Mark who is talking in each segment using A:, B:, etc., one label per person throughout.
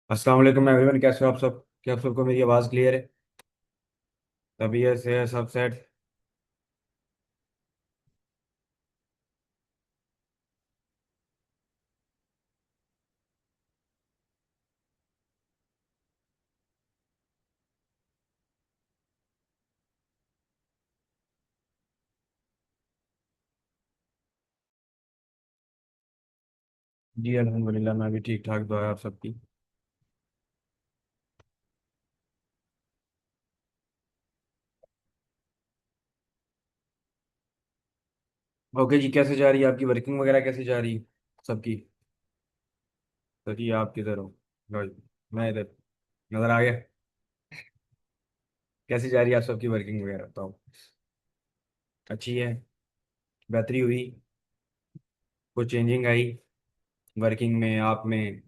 A: अस्सलाम वालेकुम एवरीवन, कैसे हो आप सब? क्या आप सबको मेरी आवाज़ क्लियर है? तबीयत से सब सेट? जी अल्हम्दुलिल्लाह, मैं भी ठीक ठाक। दुआ है आप सबकी। ओके जी, कैसे जा रही है आपकी वर्किंग वगैरह? कैसे जा रही है सबकी? तो जी आप किधर हो? लो जी, मैं इधर। नज़र आ गया। कैसे जा रही है आप सबकी वर्किंग वगैरह बताओ। अच्छी है? बेहतरी हुई? कुछ चेंजिंग आई वर्किंग में, आप में,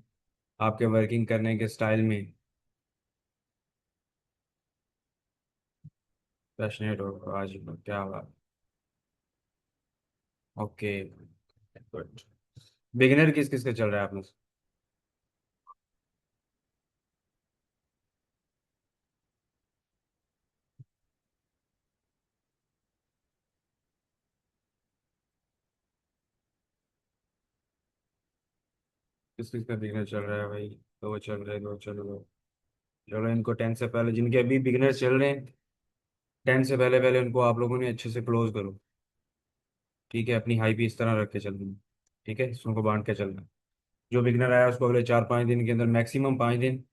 A: आपके वर्किंग करने के स्टाइल में? पैशनेट हो आज? क्या बात। Okay, good. बिगिनर किस किस का चल रहा है आप में? किस किस का बिगनर चल रहा है भाई? दो चल रहे, दो चल रहे। चलो इनको 10 से पहले, जिनके अभी बिगनर चल रहे हैं, 10 से पहले पहले उनको आप लोगों ने अच्छे से क्लोज करो। ठीक है, अपनी हाई भी इस तरह रख के चलनी है। ठीक है, उनको बांट के चलना है। जो बिगनर आया उसको अगले 4-5 दिन के अंदर, मैक्सिमम 5 दिन,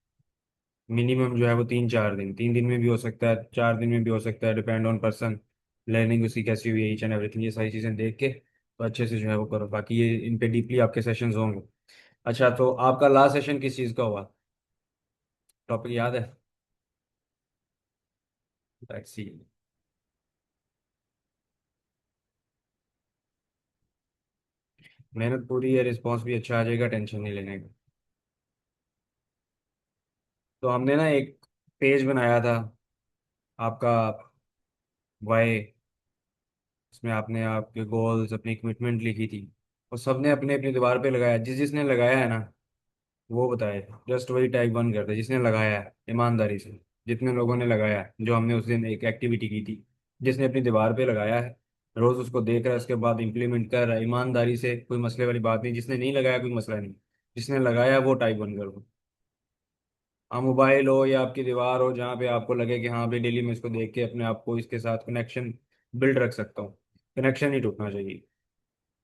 A: मिनिमम जो है वो 3-4 दिन, 3 दिन में भी हो सकता है, 4 दिन में भी हो सकता है, डिपेंड ऑन पर्सन। लर्निंग उसकी कैसी हुई है, ईच एंड एवरीथिंग, ये सारी चीज़ें देख के तो अच्छे से जो है वो करो। बाकी ये इन पे डीपली आपके सेशंस होंगे। अच्छा, तो आपका लास्ट सेशन किस चीज़ का हुआ? टॉपिक याद है? Let's see. मेहनत पूरी है, रिस्पॉन्स भी अच्छा आ जाएगा, टेंशन नहीं लेने का। तो हमने ना एक पेज बनाया था आपका, वाई। इसमें आपने आपके गोल्स, अपनी कमिटमेंट लिखी थी, और सबने अपने अपनी दीवार पे लगाया। जिस जिसने लगाया है ना, वो बताए। जस्ट वही टाइप वन करते जिसने लगाया है ईमानदारी से। जितने लोगों ने लगाया है, जो हमने उस दिन एक एक्टिविटी की थी, जिसने अपनी दीवार पे लगाया है, रोज उसको देख रहा है, उसके बाद इंप्लीमेंट कर रहा है ईमानदारी से, कोई मसले वाली बात नहीं। जिसने नहीं लगाया कोई मसला नहीं। जिसने लगाया वो टाइप वन कर दो। हाँ, मोबाइल हो या आपकी दीवार हो, जहाँ पे आपको लगे कि हाँ भाई डेली मैं इसको देख के अपने आप को इसके साथ कनेक्शन बिल्ड रख सकता हूँ। कनेक्शन नहीं टूटना चाहिए।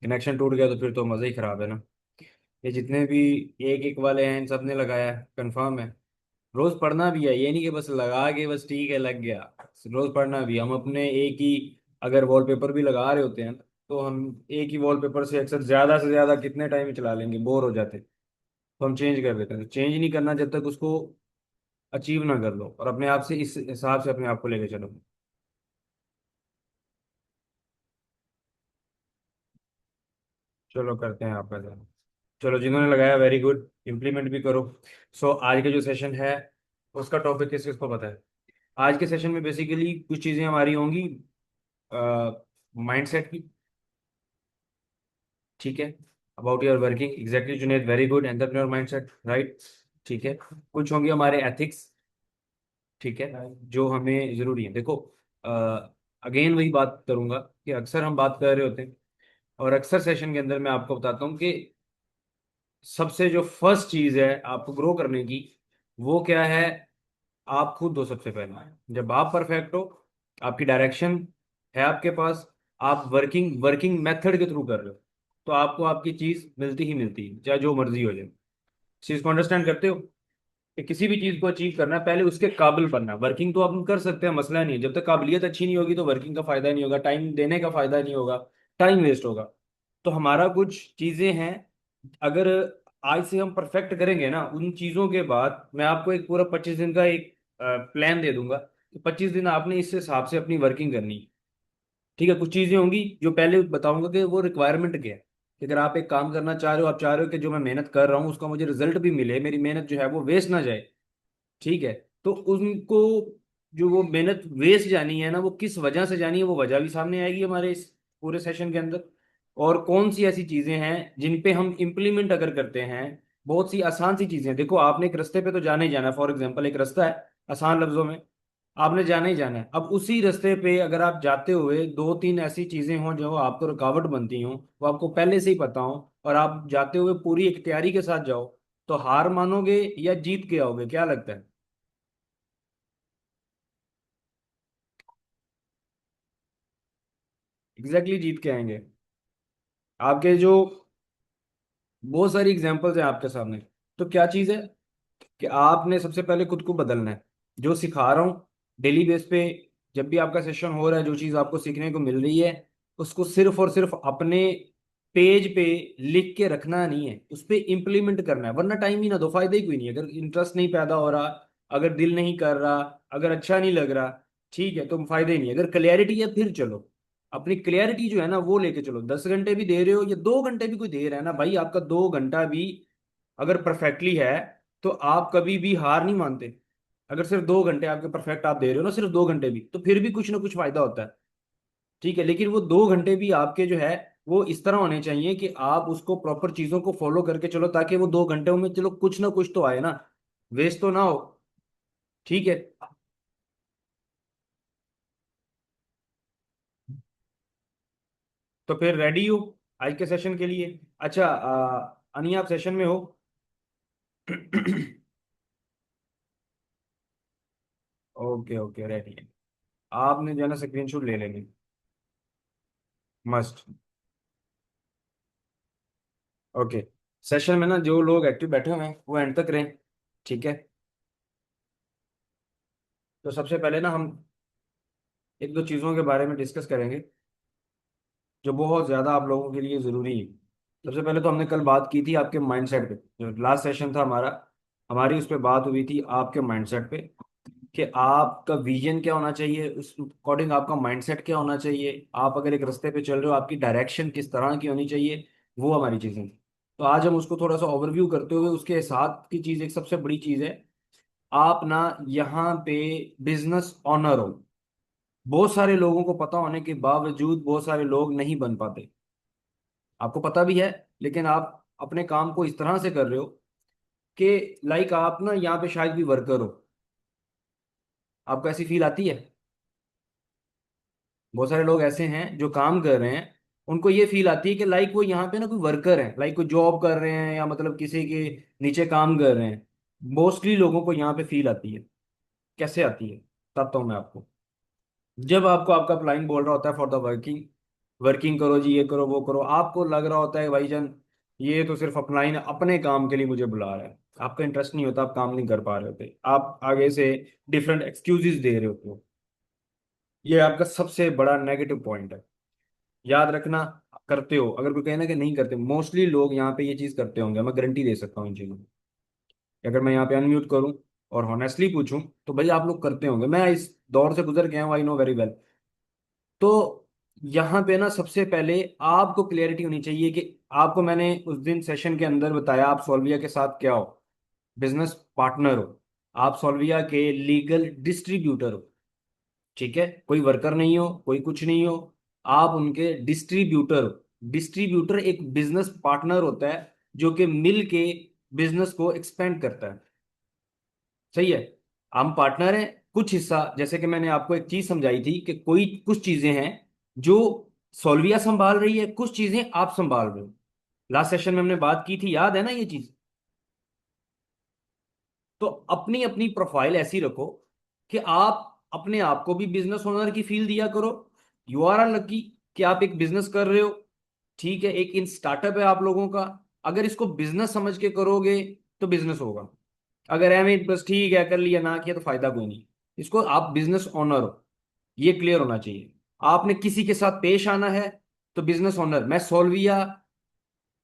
A: कनेक्शन टूट गया तो फिर तो मज़ा ही खराब है ना। ये जितने भी एक एक वाले हैं, इन सब ने लगाया है, कंफर्म है। रोज पढ़ना भी है, ये नहीं कि बस लगा के बस ठीक है लग गया। रोज पढ़ना भी। हम अपने एक ही अगर वॉलपेपर भी लगा रहे होते हैं, तो हम एक ही वॉलपेपर से अक्सर ज्यादा से ज्यादा कितने टाइम ही चला लेंगे, बोर हो जाते हैं। तो हम चेंज कर देते हैं। तो चेंज नहीं करना जब तक उसको अचीव ना कर लो, और अपने आप से इस हिसाब से अपने आप को लेके चलो। चलो करते हैं आपका ध्यान। चलो, जिन्होंने लगाया वेरी गुड, इम्प्लीमेंट भी करो। सो आज का जो सेशन है, उसका टॉपिक किस किस को पता है? आज के सेशन में बेसिकली कुछ चीज़ें हमारी होंगी माइंडसेट की। ठीक है, about your working, exactly Junaid, very good, entrepreneur mindset, right. ठीक है, कुछ होंगे हमारे एथिक्स। ठीक है, जो हमें ज़रूरी है। देखो, अगेन वही बात करूंगा कि अक्सर हम बात कर रहे होते हैं, और अक्सर सेशन के अंदर मैं आपको बताता हूँ कि सबसे जो फर्स्ट चीज है आपको ग्रो करने की, वो क्या है? आप खुद हो सबसे पहले। जब आप परफेक्ट हो, आपकी डायरेक्शन है आपके पास, आप वर्किंग वर्किंग मेथड के थ्रू कर रहे हो, तो आपको आपकी चीज मिलती ही मिलती है, चाहे जो मर्जी हो जाए। इस चीज को अंडरस्टैंड करते हो कि किसी भी चीज को अचीव करना है, पहले उसके काबिल बनना। वर्किंग तो आप कर सकते हैं, मसला नहीं है। जब तक काबिलियत अच्छी नहीं होगी तो वर्किंग का फायदा नहीं होगा, टाइम देने का फायदा नहीं होगा, टाइम वेस्ट होगा। तो हमारा कुछ चीजें हैं, अगर आज से हम परफेक्ट करेंगे ना, उन चीजों के बाद मैं आपको एक पूरा 25 दिन का एक प्लान दे दूंगा। तो 25 दिन आपने इस हिसाब से अपनी वर्किंग करनी है। ठीक है, कुछ चीजें होंगी जो पहले बताऊंगा कि वो रिक्वायरमेंट क्या है। कि अगर आप एक काम करना चाह रहे हो, आप चाह रहे हो कि जो मैं मेहनत कर रहा हूँ उसका मुझे रिजल्ट भी मिले, मेरी मेहनत जो है वो वेस्ट ना जाए। ठीक है, तो उनको, जो वो मेहनत वेस्ट जानी है ना, वो किस वजह से जानी है, वो वजह भी सामने आएगी हमारे इस पूरे सेशन के अंदर। और कौन सी ऐसी चीजें हैं जिन पे हम इम्प्लीमेंट अगर करते हैं, बहुत सी आसान सी चीजें हैं। देखो आपने एक रास्ते पे तो जाना ही जाना है, फॉर एग्जाम्पल एक रास्ता है, आसान लफ्जों में आपने जाना ही जाना है। अब उसी रास्ते पे अगर आप जाते हुए दो तीन ऐसी चीजें हों जो आपको रुकावट बनती हों, वो आपको पहले से ही पता हो, और आप जाते हुए पूरी एक तैयारी के साथ जाओ, तो हार मानोगे या जीत के आओगे, क्या लगता है? एग्जैक्टली जीत के आएंगे। आपके जो बहुत सारी एग्जांपल्स हैं आपके सामने। तो क्या चीज़ है कि आपने सबसे पहले खुद को बदलना है। जो सिखा रहा हूँ डेली बेस पे, जब भी आपका सेशन हो रहा है, जो चीज़ आपको सीखने को मिल रही है, उसको सिर्फ और सिर्फ अपने पेज पे लिख के रखना नहीं है, उस पे इम्प्लीमेंट करना है। वरना टाइम ही ना दो, फायदा ही कोई नहीं। अगर इंटरेस्ट नहीं पैदा हो रहा, अगर दिल नहीं कर रहा, अगर अच्छा नहीं लग रहा, ठीक है, तो फायदा ही नहीं। अगर क्लैरिटी है फिर चलो, अपनी क्लैरिटी जो है ना वो लेके चलो। 10 घंटे भी दे रहे हो या 2 घंटे भी कोई दे रहा है ना भाई, आपका 2 घंटा भी अगर परफेक्टली है तो आप कभी भी हार नहीं मानते। अगर सिर्फ 2 घंटे आपके परफेक्ट आप दे रहे हो ना, सिर्फ 2 घंटे भी, तो फिर भी कुछ ना कुछ फायदा होता है। ठीक है, लेकिन वो 2 घंटे भी आपके जो है वो इस तरह होने चाहिए कि आप उसको प्रॉपर चीजों को फॉलो करके चलो, ताकि वो 2 घंटे में चलो कुछ ना कुछ तो आए ना, वेस्ट तो ना हो। ठीक है। तो फिर रेडी हो आज के सेशन के लिए? अच्छा अनी आप सेशन में हो? ओके ओके, रेडी है। आपने जो है ना स्क्रीनशॉट ले लेनी, मस्ट। ओके। सेशन में ना जो लोग एक्टिव बैठे हुए हैं वो एंड तक रहें। ठीक है। तो सबसे पहले ना हम एक दो चीज़ों के बारे में डिस्कस करेंगे जो बहुत ज़्यादा आप लोगों के लिए ज़रूरी है। सबसे पहले तो हमने कल बात की थी आपके माइंडसेट पे, जो लास्ट सेशन था हमारा, हमारी उस पर बात हुई थी आपके माइंडसेट पे, कि आपका विजन क्या होना चाहिए, उस अकॉर्डिंग आपका माइंडसेट क्या होना चाहिए। आप अगर एक रास्ते पे चल रहे हो, आपकी डायरेक्शन किस तरह की होनी चाहिए, वो हमारी चीज़ें थी। तो आज हम उसको थोड़ा सा ओवरव्यू करते हुए, उसके साथ की चीज़, एक सबसे बड़ी चीज़ है, आप ना यहाँ पे बिजनेस ऑनर हो। बहुत सारे लोगों को पता होने के बावजूद बहुत सारे लोग नहीं बन पाते। आपको पता भी है, लेकिन आप अपने काम को इस तरह से कर रहे हो कि लाइक आप ना यहाँ पे शायद भी वर्कर हो। आपको ऐसी फील आती है? बहुत सारे लोग ऐसे हैं जो काम कर रहे हैं, उनको ये फील आती है कि लाइक वो यहाँ पे ना कोई वर्कर है, लाइक कोई जॉब कर रहे हैं या मतलब किसी के नीचे काम कर रहे हैं। मोस्टली लोगों को यहाँ पे फील आती है। कैसे आती है बताता हूँ मैं आपको। जब आपको आपका क्लाइंट बोल रहा होता है फॉर द वर्किंग, वर्किंग करो जी, ये करो वो करो, आपको लग रहा होता है भाईजान ये तो सिर्फ अपना ही अपने काम के लिए मुझे बुला रहा है। आपका इंटरेस्ट नहीं होता, आप काम नहीं कर पा रहे होते, आप आगे से डिफरेंट एक्सक्यूजेस दे रहे होते हो। ये आपका सबसे बड़ा नेगेटिव पॉइंट है। याद रखना। करते हो, अगर कोई कहना कि नहीं करते, मोस्टली लोग यहाँ पे ये चीज करते होंगे, मैं गारंटी दे सकता हूँ इन चीजों की। अगर मैं यहाँ पे अनम्यूट करूँ और हॉनेस्टली पूछूं, तो भाई आप लोग करते होंगे, मैं इस दौर से गुजर गया हूँ, आई नो वेरी वेल। तो यहाँ पे ना सबसे पहले आपको क्लियरिटी होनी चाहिए कि आपको, मैंने उस दिन सेशन के अंदर बताया, आप सोल्विया के साथ क्या हो, बिजनेस पार्टनर हो। आप सोल्विया के लीगल डिस्ट्रीब्यूटर हो। ठीक है, कोई वर्कर नहीं हो, कोई कुछ नहीं हो, आप उनके डिस्ट्रीब्यूटर हो। डिस्ट्रीब्यूटर एक बिजनेस पार्टनर होता है जो कि मिल के बिजनेस को एक्सपेंड करता है। सही है। हम पार्टनर हैं। कुछ हिस्सा, जैसे कि मैंने आपको एक चीज समझाई थी कि कोई कुछ चीजें हैं जो सोल्विया संभाल रही है, कुछ चीजें आप संभाल रहे हो। लास्ट सेशन में हमने बात की थी, याद है ना ये चीज? तो अपनी अपनी प्रोफाइल ऐसी रखो कि आप अपने आप को भी बिजनेस ओनर की फील दिया करो। यू आर लकी कि आप एक बिजनेस कर रहे हो। ठीक है, एक इन स्टार्टअप है आप लोगों का। अगर इसको बिजनेस समझ के करोगे तो बिजनेस होगा। अगर एम बस ठीक है कर लिया, ना किया तो फायदा कोई नहीं। इसको आप बिजनेस ओनर हो, ये क्लियर होना चाहिए। आपने किसी के साथ पेश आना है तो बिजनेस ओनर। मैं सोल्विया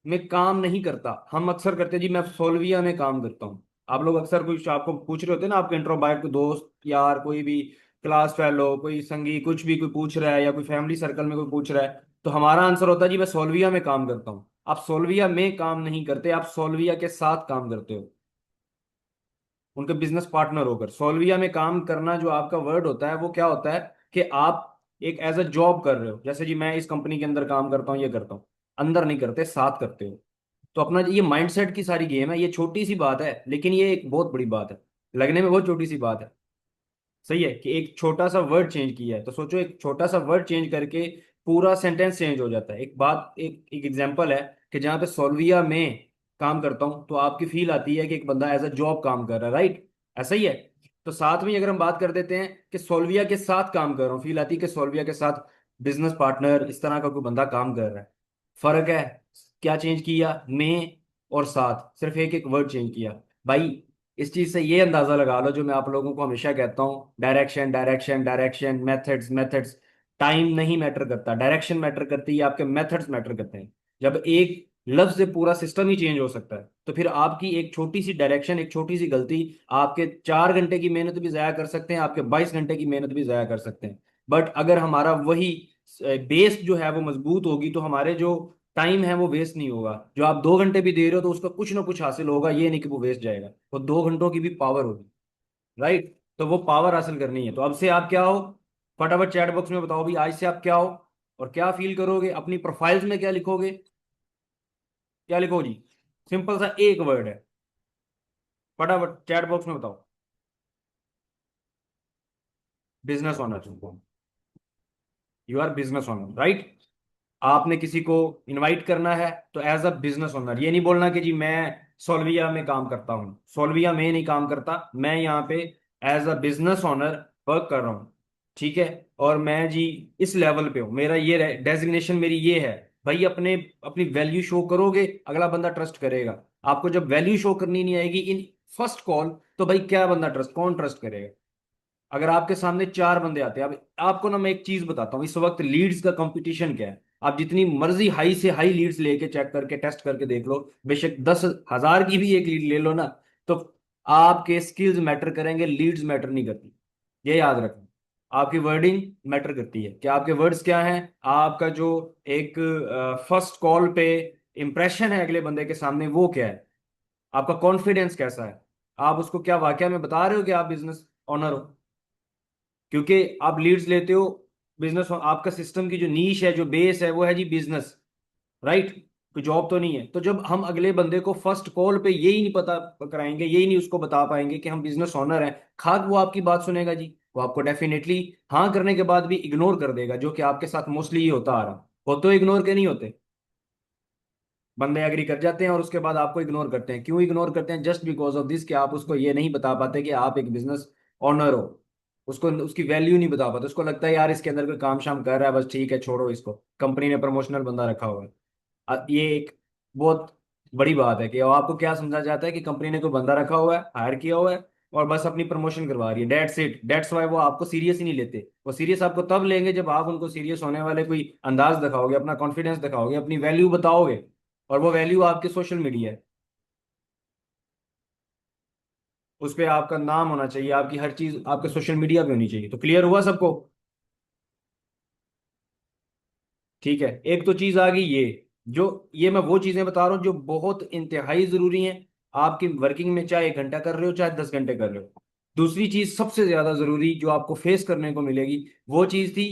A: में काम नहीं करता, हम अक्सर करते हैं जी मैं सोल्विया में काम करता हूँ। आप लोग अक्सर कुछ आपको पूछ रहे होते हैं ना, आपके इंट्रोबाइट को दोस्त यार कोई भी, क्लास फेलो, कोई संगी, कुछ भी कोई पूछ रहा है, या कोई फैमिली सर्कल में कोई पूछ रहा है, तो हमारा आंसर होता है जी मैं सोल्विया में काम करता हूँ। आप सोल्विया में काम नहीं करते, आप सोल्विया के साथ काम करते हो, उनके बिजनेस पार्टनर होकर। सोल्विया में काम करना जो आपका वर्ड होता है वो क्या होता है कि आप एक एज अ जॉब कर रहे हो। जैसे जी मैं इस कंपनी के अंदर काम करता हूँ, ये करता हूँ, अंदर नहीं करते, साथ करते हो। तो अपना ये माइंडसेट की सारी गेम है। ये छोटी सी बात है लेकिन ये एक बहुत बड़ी बात है, लगने में बहुत छोटी सी बात है। सही है कि एक छोटा सा वर्ड चेंज किया है, तो सोचो एक छोटा सा वर्ड चेंज करके पूरा सेंटेंस चेंज हो जाता है। एक बात, एक एक एग्जांपल है कि जहाँ पे सोल्विया में काम करता हूँ तो आपकी फील आती है कि एक बंदा एज अ जॉब काम कर रहा है, राइट? ऐसा ही है। तो साथ में ही अगर हम बात कर देते हैं कि सोल्विया के साथ काम कर रहा हूँ, फील आती है कि सोल्विया के साथ बिजनेस पार्टनर इस तरह का कोई बंदा काम कर रहा है। फर्क है, क्या चेंज किया? में और साथ, सिर्फ एक एक वर्ड चेंज किया। भाई इस चीज से ये अंदाजा लगा लो जो मैं आप लोगों को हमेशा कहता हूँ, direction direction direction, methods methods. Time नहीं मैटर करता, डायरेक्शन मैटर करती है, आपके मेथड्स मैटर करते हैं। जब एक लफ्ज से पूरा सिस्टम ही चेंज हो सकता है, तो फिर आपकी एक छोटी सी डायरेक्शन, एक छोटी सी गलती आपके 4 घंटे की मेहनत भी जाया कर सकते हैं, आपके 22 घंटे की मेहनत भी जाया कर सकते हैं। बट अगर हमारा वही बेस जो है वो मजबूत होगी, तो हमारे जो टाइम है वो वेस्ट नहीं होगा। जो आप 2 घंटे भी दे रहे हो तो उसका कुछ ना कुछ हासिल होगा, ये नहीं कि वो वेस्ट जाएगा। वो 2 घंटों की भी पावर होगी, राइट? तो वो पावर हासिल करनी है। तो अब से आप क्या हो, फटाफट चैट बॉक्स में बताओ भी, आज से आप क्या हो और क्या फील करोगे, अपनी प्रोफाइल्स में क्या लिखोगे? क्या लिखो जी? सिंपल सा एक वर्ड है, फटाफट चैट बॉक्स में बताओ। Business owner. You are business owner, right? आपने किसी को इनवाइट करना है तो एज अ बिजनेस ओनर, ये नहीं बोलना कि जी मैं सोल्विया में काम करता हूँ, सोल्विया में नहीं काम करता, मैं यहाँ पे as a business owner work कर रहा हूँ। ठीक है? और मैं जी इस लेवल पे हूँ, मेरा ये डेजिग्नेशन मेरी ये है। भाई अपने अपनी वैल्यू शो करोगे, अगला बंदा ट्रस्ट करेगा। आपको जब वैल्यू शो करनी नहीं आएगी इन फर्स्ट कॉल, तो भाई क्या बंदा ट्रस्ट, कौन ट्रस्ट करेगा? अगर आपके सामने 4 बंदे आते हैं, अब आपको ना मैं एक चीज बताता हूँ, इस वक्त लीड्स का कंपटीशन क्या है। आप जितनी मर्जी हाई से हाई लीड्स लेके चेक करके टेस्ट करके देख लो, बेशक 10,000 की भी एक लीड ले लो ना, तो आपके स्किल्स मैटर करेंगे, लीड्स मैटर नहीं करती। ये याद रखना। आपकी वर्डिंग मैटर करती है कि आपके वर्ड्स क्या हैं, आपका जो एक फर्स्ट कॉल पे इंप्रेशन है अगले बंदे के सामने वो क्या है, आपका कॉन्फिडेंस कैसा है, आप उसको क्या वाकया में बता रहे हो कि आप बिजनेस ऑनर हो। क्योंकि आप लीड्स लेते हो बिजनेस, आपका सिस्टम की जो नीश है, जो बेस है, वो है जी बिजनेस, राइट? कोई जॉब तो नहीं है। तो जब हम अगले बंदे को फर्स्ट कॉल पे यही नहीं पता कराएंगे, यही नहीं उसको बता पाएंगे कि हम बिजनेस ओनर हैं, खाक वो आपकी बात सुनेगा जी? वो आपको डेफिनेटली हाँ करने के बाद भी इग्नोर कर देगा, जो कि आपके साथ मोस्टली ये होता आ रहा। वो तो इग्नोर के नहीं होते, बंदे एग्री कर जाते हैं और उसके बाद आपको इग्नोर करते हैं। क्यों इग्नोर करते हैं? जस्ट बिकॉज ऑफ दिस, कि आप उसको ये नहीं बता पाते कि आप एक बिजनेस ऑनर हो। उसको उसकी वैल्यू नहीं बता पाते, उसको लगता है यार इसके अंदर कोई काम शाम कर रहा है, बस ठीक है छोड़ो इसको, कंपनी ने प्रमोशनल बंदा रखा हुआ है। ये एक बहुत बड़ी बात है कि आपको क्या समझा जाता है कि कंपनी ने कोई बंदा रखा हुआ है, हायर किया हुआ है और बस अपनी प्रमोशन करवा रही है, डेट्स इट, डेट्स वाई। वो आपको सीरियस ही नहीं लेते। वो सीरियस आपको तब लेंगे जब आप उनको सीरियस होने वाले कोई अंदाज दिखाओगे, अपना कॉन्फिडेंस दिखाओगे, अपनी वैल्यू बताओगे। और वो वैल्यू आपके सोशल मीडिया है, उस पर आपका नाम होना चाहिए, आपकी हर चीज आपके सोशल मीडिया पे होनी चाहिए। तो क्लियर हुआ सबको? ठीक है, एक तो चीज आ गई ये, जो ये मैं वो चीजें बता रहा हूँ जो बहुत इंतहाई जरूरी हैं आपकी वर्किंग में, चाहे 1 घंटा कर रहे हो चाहे 10 घंटे कर रहे हो। दूसरी चीज सबसे ज्यादा जरूरी जो आपको फेस करने को मिलेगी, वो चीज थी,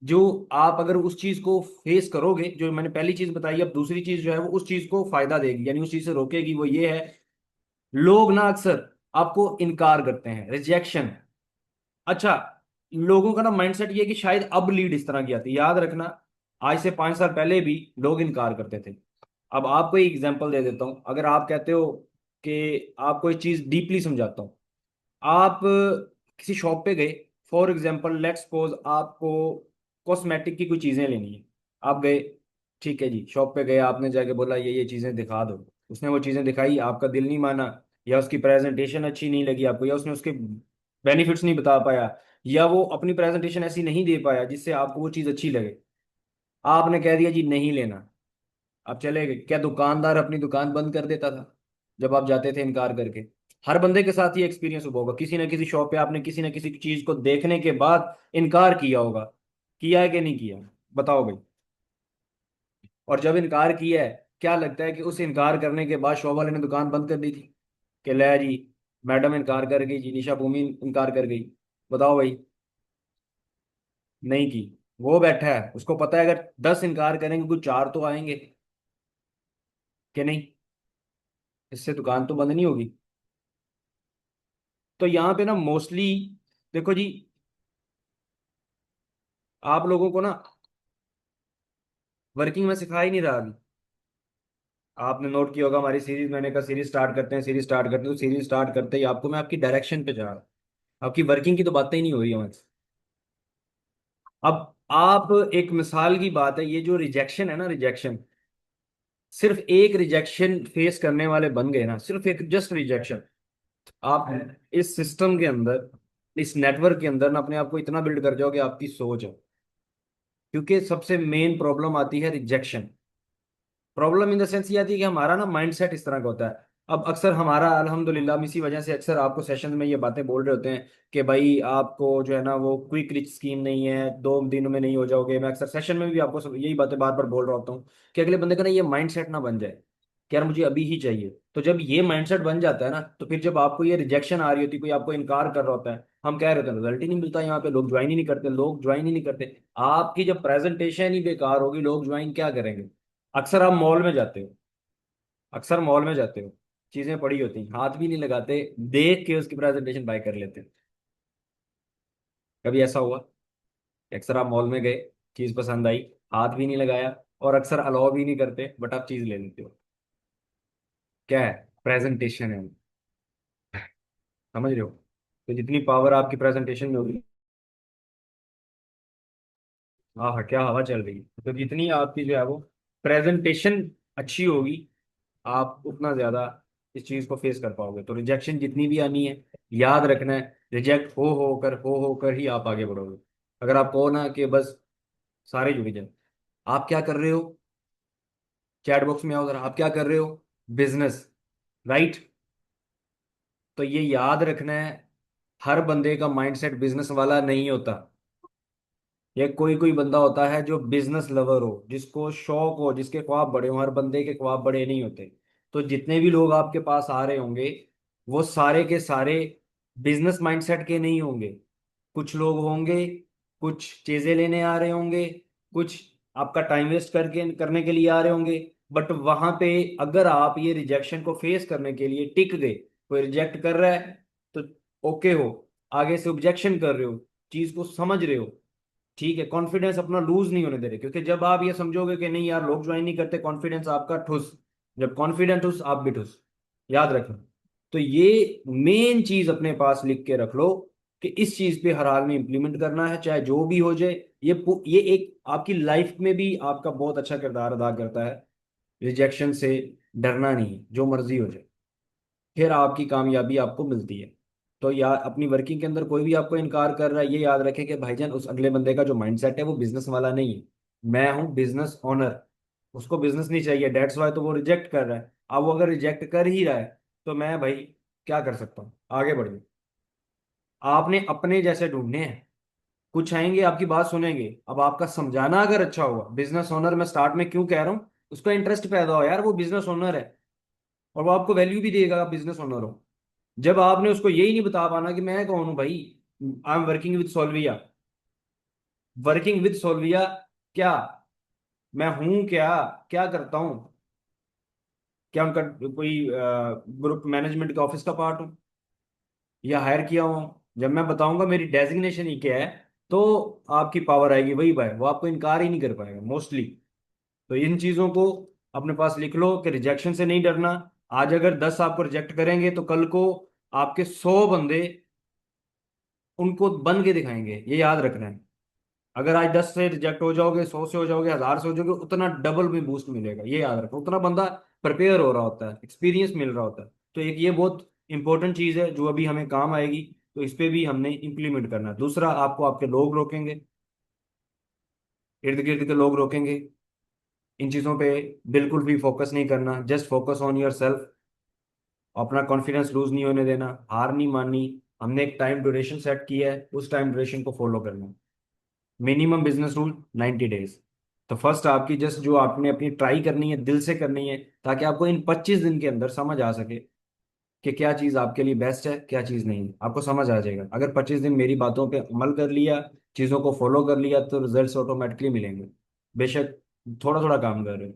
A: जो आप अगर उस चीज को फेस करोगे, जो मैंने पहली चीज बताई, अब दूसरी चीज जो है वो उस चीज को फायदा देगी, यानी उस चीज से रोकेगी। वो ये है, लोग ना अक्सर आपको इनकार करते हैं, रिजेक्शन। अच्छा, लोगों का ना माइंडसेट ये है कि शायद अब लीड इस तरह की आती है। याद रखना, आज से 5 साल पहले भी लोग इनकार करते थे। अब आपको एक एग्जांपल दे देता हूं। अगर आप कहते हो कि आपको एक चीज डीपली समझाता हूं, आप किसी शॉप पे गए, फॉर एग्जांपल लेट्स सपोज आपको कॉस्मेटिक की कोई चीजें लेनी है, आप गए, ठीक है जी, शॉप पे गए, आपने जाके बोला ये चीजें दिखा दो। उसने वो चीजें दिखाई, आपका दिल नहीं माना, या उसकी प्रेजेंटेशन अच्छी नहीं लगी आपको, या उसने उसके बेनिफिट्स नहीं बता पाया, या वो अपनी प्रेजेंटेशन ऐसी नहीं दे पाया जिससे आपको वो चीज अच्छी लगे, आपने कह दिया जी नहीं लेना, आप चले गए। क्या दुकानदार अपनी दुकान बंद कर देता था जब आप जाते थे इनकार करके? हर बंदे के साथ ये एक्सपीरियंस हुआ होगा, किसी ना किसी शॉप पे आपने किसी ना किसी चीज को देखने के बाद इनकार किया होगा। किया है कि नहीं किया? बताओ भाई। और जब इनकार किया है, क्या लगता है कि उस इनकार करने के बाद शॉप वाले ने दुकान बंद कर दी थी कि ले जी, मैडम इनकार कर गई जी, निशा भूमि इनकार कर गई? बताओ भाई। नहीं की। वो बैठा है, उसको पता है अगर 10 इनकार करेंगे कुछ 4 तो आएंगे, कि नहीं? इससे दुकान तो बंद नहीं होगी। तो यहाँ पे ना मोस्टली, देखो जी, आप लोगों को ना वर्किंग में सिखा ही नहीं रहा अभी। आपने नोट किया होगा हमारी सीरीज, मैंने कहा सीरीज स्टार्ट करते हैं, सीरीज स्टार्ट करते हैं, तो सीरीज स्टार्ट करते ही आपको मैं आपकी डायरेक्शन पे जा रहा हूँ। आपकी वर्किंग की तो बातें ही नहीं हो रही हमारे से। अब आप, एक मिसाल की बात है, ये जो रिजेक्शन है ना, रिजेक्शन, सिर्फ एक रिजेक्शन फेस करने वाले बन गए ना, सिर्फ एक जस्ट रिजेक्शन, आप इस सिस्टम के अंदर, इस नेटवर्क के अंदर ना अपने आप को इतना बिल्ड कर जाओगे, आपकी सोच है। क्योंकि सबसे मेन प्रॉब्लम आती है rejection. Problem in the sense ये आती है कि हमारा ना माइंडसेट इस तरह का होता है। अब अक्सर हमारा, अल्हम्दुलिल्लाह, हम इसी वजह से अक्सर आपको सेशन में ये बातें बोल रहे होते हैं कि भाई आपको जो है ना वो क्विक रिच स्कीम नहीं है, 2 दिन में नहीं हो जाओगे। मैं अक्सर सेशन में भी आपको यही बातें बार बार बोल रहा होता हूँ कि अगले बंदे का ना ये माइंडसेट ना बन जाए कि यार मुझे अभी ही चाहिए। तो जब ये माइंडसेट बन जाता है ना, तो फिर जब आपको ये रिजेक्शन आ रही होती है, कोई आपको इनकार कर रहा होता है, हम कह रहे होते हैं रिजल्ट ही नहीं मिलता यहाँ पे, लोग ज्वाइन ही नहीं करते, लोग ज्वाइन ही नहीं करते। आपकी जब प्रेजेंटेशन ही बेकार होगी, लोग ज्वाइन क्या करेंगे? अक्सर आप मॉल में जाते हो, अक्सर मॉल में जाते हो, चीजें पड़ी होती हैं, हाथ भी नहीं लगाते, देख के उसकी प्रेजेंटेशन बाय कर लेते हो। कभी ऐसा हुआ कि अक्सर आप मॉल में गए, चीज पसंद आई, हाथ भी नहीं लगाया, और अक्सर अलाउ भी नहीं करते, बट आप चीज ले लेते हो? क्या है? प्रेजेंटेशन है। समझ रहे हो? तो जितनी पावर आपकी प्रेजेंटेशन में होगी, हाँ हाँ, क्या हवा चल रही है, तो जितनी आपकी जो है वो प्रेजेंटेशन अच्छी होगी, आप उतना ज्यादा इस चीज को फेस कर पाओगे। तो रिजेक्शन जितनी भी आनी है, याद रखना है, रिजेक्ट हो कर ही आप आगे बढ़ोगे। अगर आप कहो ना कि बस सारे जुड़ जाए, आप क्या कर रहे हो, चैट बॉक्स में आओ जरा, आप क्या कर रहे हो? Business, right? तो ये याद रखना है, हर बंदे का माइंडसेट बिजनेस वाला नहीं होता। ये कोई कोई बंदा होता है जो बिजनेस लवर हो, जिसको शौक हो, जिसके ख्वाब बड़े हो। हर बंदे के ख्वाब बड़े नहीं होते। तो जितने भी लोग आपके पास आ रहे होंगे, वो सारे के सारे बिजनेस माइंडसेट के नहीं होंगे। कुछ लोग होंगे, कुछ चीजें लेने आ रहे होंगे, कुछ आपका टाइम वेस्ट करके करने के लिए आ रहे होंगे। बट वहां पे अगर आप ये रिजेक्शन को फेस करने के लिए टिक गए, कोई रिजेक्ट कर रहा है तो ओके हो, आगे से ऑब्जेक्शन कर रहे हो, चीज को समझ रहे हो, ठीक है, कॉन्फिडेंस अपना लूज नहीं होने दे रहे। क्योंकि जब आप ये समझोगे कि नहीं यार लोग ज्वाइन नहीं करते, कॉन्फिडेंस आपका ठुस, जब कॉन्फिडेंट ठुस आप भी ठुस। याद रखना। तो ये मेन चीज अपने पास लिख के रख लो कि इस चीज पे हर हाल में इंप्लीमेंट करना है, चाहे जो भी हो जाए। ये एक आपकी लाइफ में भी आपका बहुत अच्छा किरदार अदा करता है। रिजेक्शन से डरना नहीं है, जो मर्जी हो जाए, फिर आपकी कामयाबी आपको मिलती है। तो यार अपनी वर्किंग के अंदर कोई भी आपको इनकार कर रहा है, ये याद रखें कि भाईजान उस अगले बंदे का जो माइंडसेट है वो बिजनेस वाला नहीं है। मैं हूँ बिजनेस ओनर, उसको बिजनेस नहीं चाहिए, डेट्स वाई तो वो रिजेक्ट कर रहा है। अब वो अगर रिजेक्ट कर ही रहा है, तो मैं भाई क्या कर सकता हूँ? आगे बढ़िए। आपने अपने जैसे ढूंढने हैं, कुछ आएंगे आपकी बात सुनेंगे। अब आपका समझाना अगर अच्छा हुआ, बिजनेस ओनर मैं स्टार्ट में क्यों कह रहा हूँ, उसका इंटरेस्ट पैदा हो, यार वो बिजनेस ओनर है, और वो आपको वैल्यू भी देगा, आप बिजनेस ओनर हो। जब आपने उसको यही नहीं बता पाना कि मैं कौन हूं भाई, I am working with Solvia, working with Solvia, क्या मैं हूं, क्या क्या करता हूं, क्या उनका कोई ग्रुप मैनेजमेंट के ऑफिस का पार्ट हूं, या हायर किया हूं? जब मैं बताऊंगा मेरी डेजिग्नेशन ही क्या है, तो आपकी पावर आएगी। वही भाई, वो आपको इनकार ही नहीं कर पाएगा मोस्टली। तो इन चीजों को अपने पास लिख लो कि रिजेक्शन से नहीं डरना। आज अगर 10 आपको रिजेक्ट करेंगे, तो कल को आपके 100 बंदे उनको बन के दिखाएंगे, ये याद रखना है। अगर आज 10 से रिजेक्ट हो जाओगे, 100 से हो जाओगे, 1000 से हो जाओगे, उतना डबल में बूस्ट मिलेगा, ये याद रखो। उतना बंदा प्रिपेयर हो रहा होता है, एक्सपीरियंस मिल रहा होता है। तो एक ये बहुत इंपॉर्टेंट चीज है जो अभी हमें काम आएगी। तो इस पे भी हमने इंप्लीमेंट करना है। दूसरा, आपको आपके लोग रोकेंगे, इर्द गिर्द के लोग रोकेंगे। इन चीजों पे बिल्कुल भी फोकस नहीं करना, just focus on your self. अपना कॉन्फिडेंस लूज नहीं होने देना, हार नहीं माननी। हमने एक टाइम ड्यूरेशन सेट किया है, उस टाइम ड्यूरेशन को फॉलो करना। Minimum business rule 90 days. तो फर्स्ट आपकी जस्ट जो आपने अपनी ट्राई करनी है, दिल से करनी है, ताकि आपको इन 25 दिन के अंदर समझ आ सके कि क्या चीज़ आपके लिए बेस्ट है, क्या चीज़ नहीं है। आपको समझ आ जाएगा अगर 25 दिन मेरी बातों पे अमल कर लिया, चीज़ों को फॉलो कर लिया, तो रिजल्ट्स ऑटोमेटिकली मिलेंगे। बेशक थोड़ा थोड़ा काम कर रहे हो,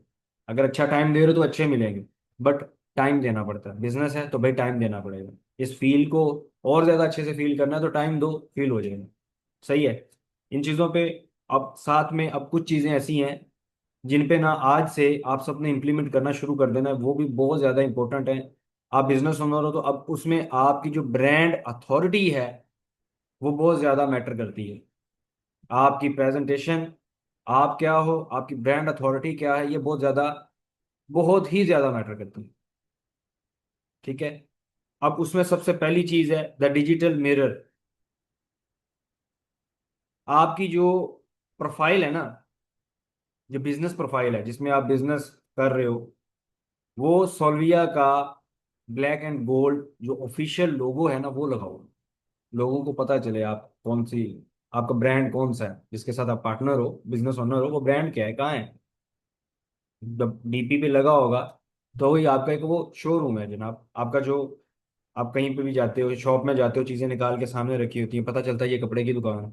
A: अगर अच्छा टाइम दे रहे हो तो अच्छे मिलेंगे। बट टाइम देना पड़ता है। बिजनेस है तो भाई टाइम देना पड़ेगा। इस फील को और ज्यादा अच्छे से फील करना है तो टाइम दो, फील हो जाएगा। सही है। इन चीजों पे अब साथ में अब कुछ चीजें ऐसी हैं जिन पे ना आज से आप सबने इम्प्लीमेंट करना शुरू कर देना है, वो भी बहुत ज्यादा इंपॉर्टेंट है। आप बिजनेस ओनर हो तो अब उसमें आपकी जो ब्रांड अथॉरिटी है वो बहुत ज्यादा मैटर करती है। आपकी प्रेजेंटेशन, आप क्या हो, आपकी ब्रांड अथॉरिटी क्या है, ये बहुत ही ज्यादा मैटर करती है। ठीक है। अब उसमें सबसे पहली चीज है द डिजिटल मिरर। आपकी जो प्रोफाइल है ना, जो बिजनेस प्रोफाइल है जिसमें आप बिजनेस कर रहे हो, वो सोल्विया का ब्लैक एंड गोल्ड जो ऑफिशियल लोगो है ना वो लगाओ। लोगों को पता चले आप कौन सी, आपका ब्रांड कौन सा है, जिसके साथ आप पार्टनर हो, बिजनेस ओनर हो, वो ब्रांड क्या है, कहाँ है। जब डीपी पे लगा होगा तो वही आपका एक वो शोरूम है जनाब आपका। जो आप कहीं पे भी जाते हो, शॉप में जाते हो, चीजें निकाल के सामने रखी होती है, पता चलता है ये कपड़े की दुकान है।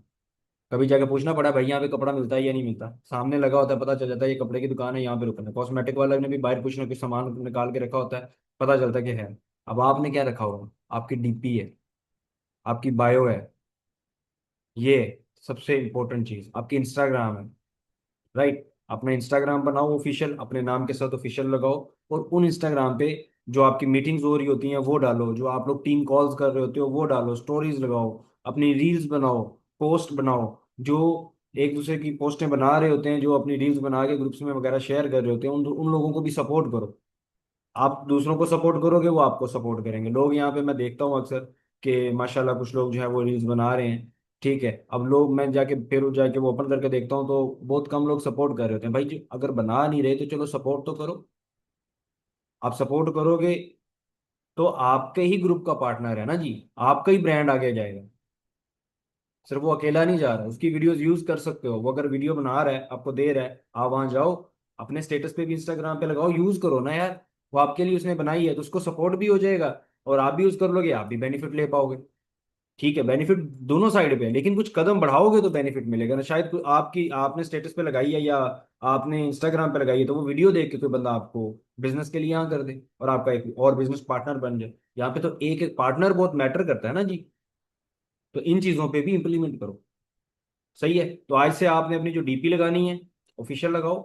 A: कभी जाके पूछना पड़ा भाई यहाँ पे कपड़ा मिलता है या नहीं मिलता, सामने लगा होता है, पता चल जाता है ये कपड़े की दुकान है, यहाँ पे रुकना है। कॉस्मेटिक वाले ने भी बाहर कुछ ना कुछ सामान निकाल के रखा होता है, पता चलता है कि है। अब आपने क्या रखा होगा, आपकी डीपी है, आपकी बायो है, ये सबसे इंपॉर्टेंट चीज आपकी इंस्टाग्राम है। राइट। अपना इंस्टाग्राम बनाओ ऑफिशियल, अपने नाम के साथ ऑफिशियल लगाओ। और उन इंस्टाग्राम पे जो आपकी मीटिंग्स हो रही होती हैं वो डालो, जो आप लोग टीम कॉल्स कर रहे होते हो वो डालो, स्टोरीज लगाओ, अपनी रील्स बनाओ, पोस्ट बनाओ। जो एक दूसरे की पोस्टें बना रहे होते हैं, जो अपनी रील्स बना के ग्रुप्स में वगैरह शेयर कर रहे होते हैं, उन उन लोगों को भी सपोर्ट करो। आप दूसरों को सपोर्ट करोगे वो आपको सपोर्ट करेंगे। लोग यहाँ पे मैं देखता हूँ अक्सर कि माशाल्लाह कुछ लोग जो है वो रील्स बना रहे हैं। ठीक है। अब लोग, मैं जाके फिर जाके वो ओपन करके देखता हूँ तो बहुत कम लोग सपोर्ट कर रहे होते हैं। भाई जो अगर बना नहीं रहे तो चलो सपोर्ट तो करो। आप सपोर्ट करोगे तो आपके ही ग्रुप का पार्टनर है ना जी, आपका ही ब्रांड आगे जाएगा। सिर्फ वो अकेला नहीं जा रहा, उसकी वीडियोस यूज कर सकते हो। वो अगर वीडियो बना रहा है आपको दे रहा है, आप वहां जाओ, अपने स्टेटस पे भी इंस्टाग्राम पे लगाओ, यूज करो ना यार। वो आपके लिए उसने बनाई है तो उसको सपोर्ट भी हो जाएगा और आप भी यूज कर लोगे, आप भी बेनिफिट ले पाओगे। ठीक है, बेनिफिट दोनों साइड पे है, लेकिन कुछ कदम बढ़ाओगे तो बेनिफिट मिलेगा ना। शायद आपकी आपने स्टेटस पे लगाई है या आपने इंस्टाग्राम पे लगाई है तो वो वीडियो देख के कोई बंदा आपको बिजनेस के लिए यहाँ कर दे और आपका एक और बिजनेस पार्टनर बन जाए। यहाँ पे तो एक एक पार्टनर बहुत मैटर करता है ना जी। तो इन चीजों पे भी इंप्लीमेंट करो। सही है। तो आज से आपने अपनी जो डीपी लगानी है ऑफिशियल लगाओ,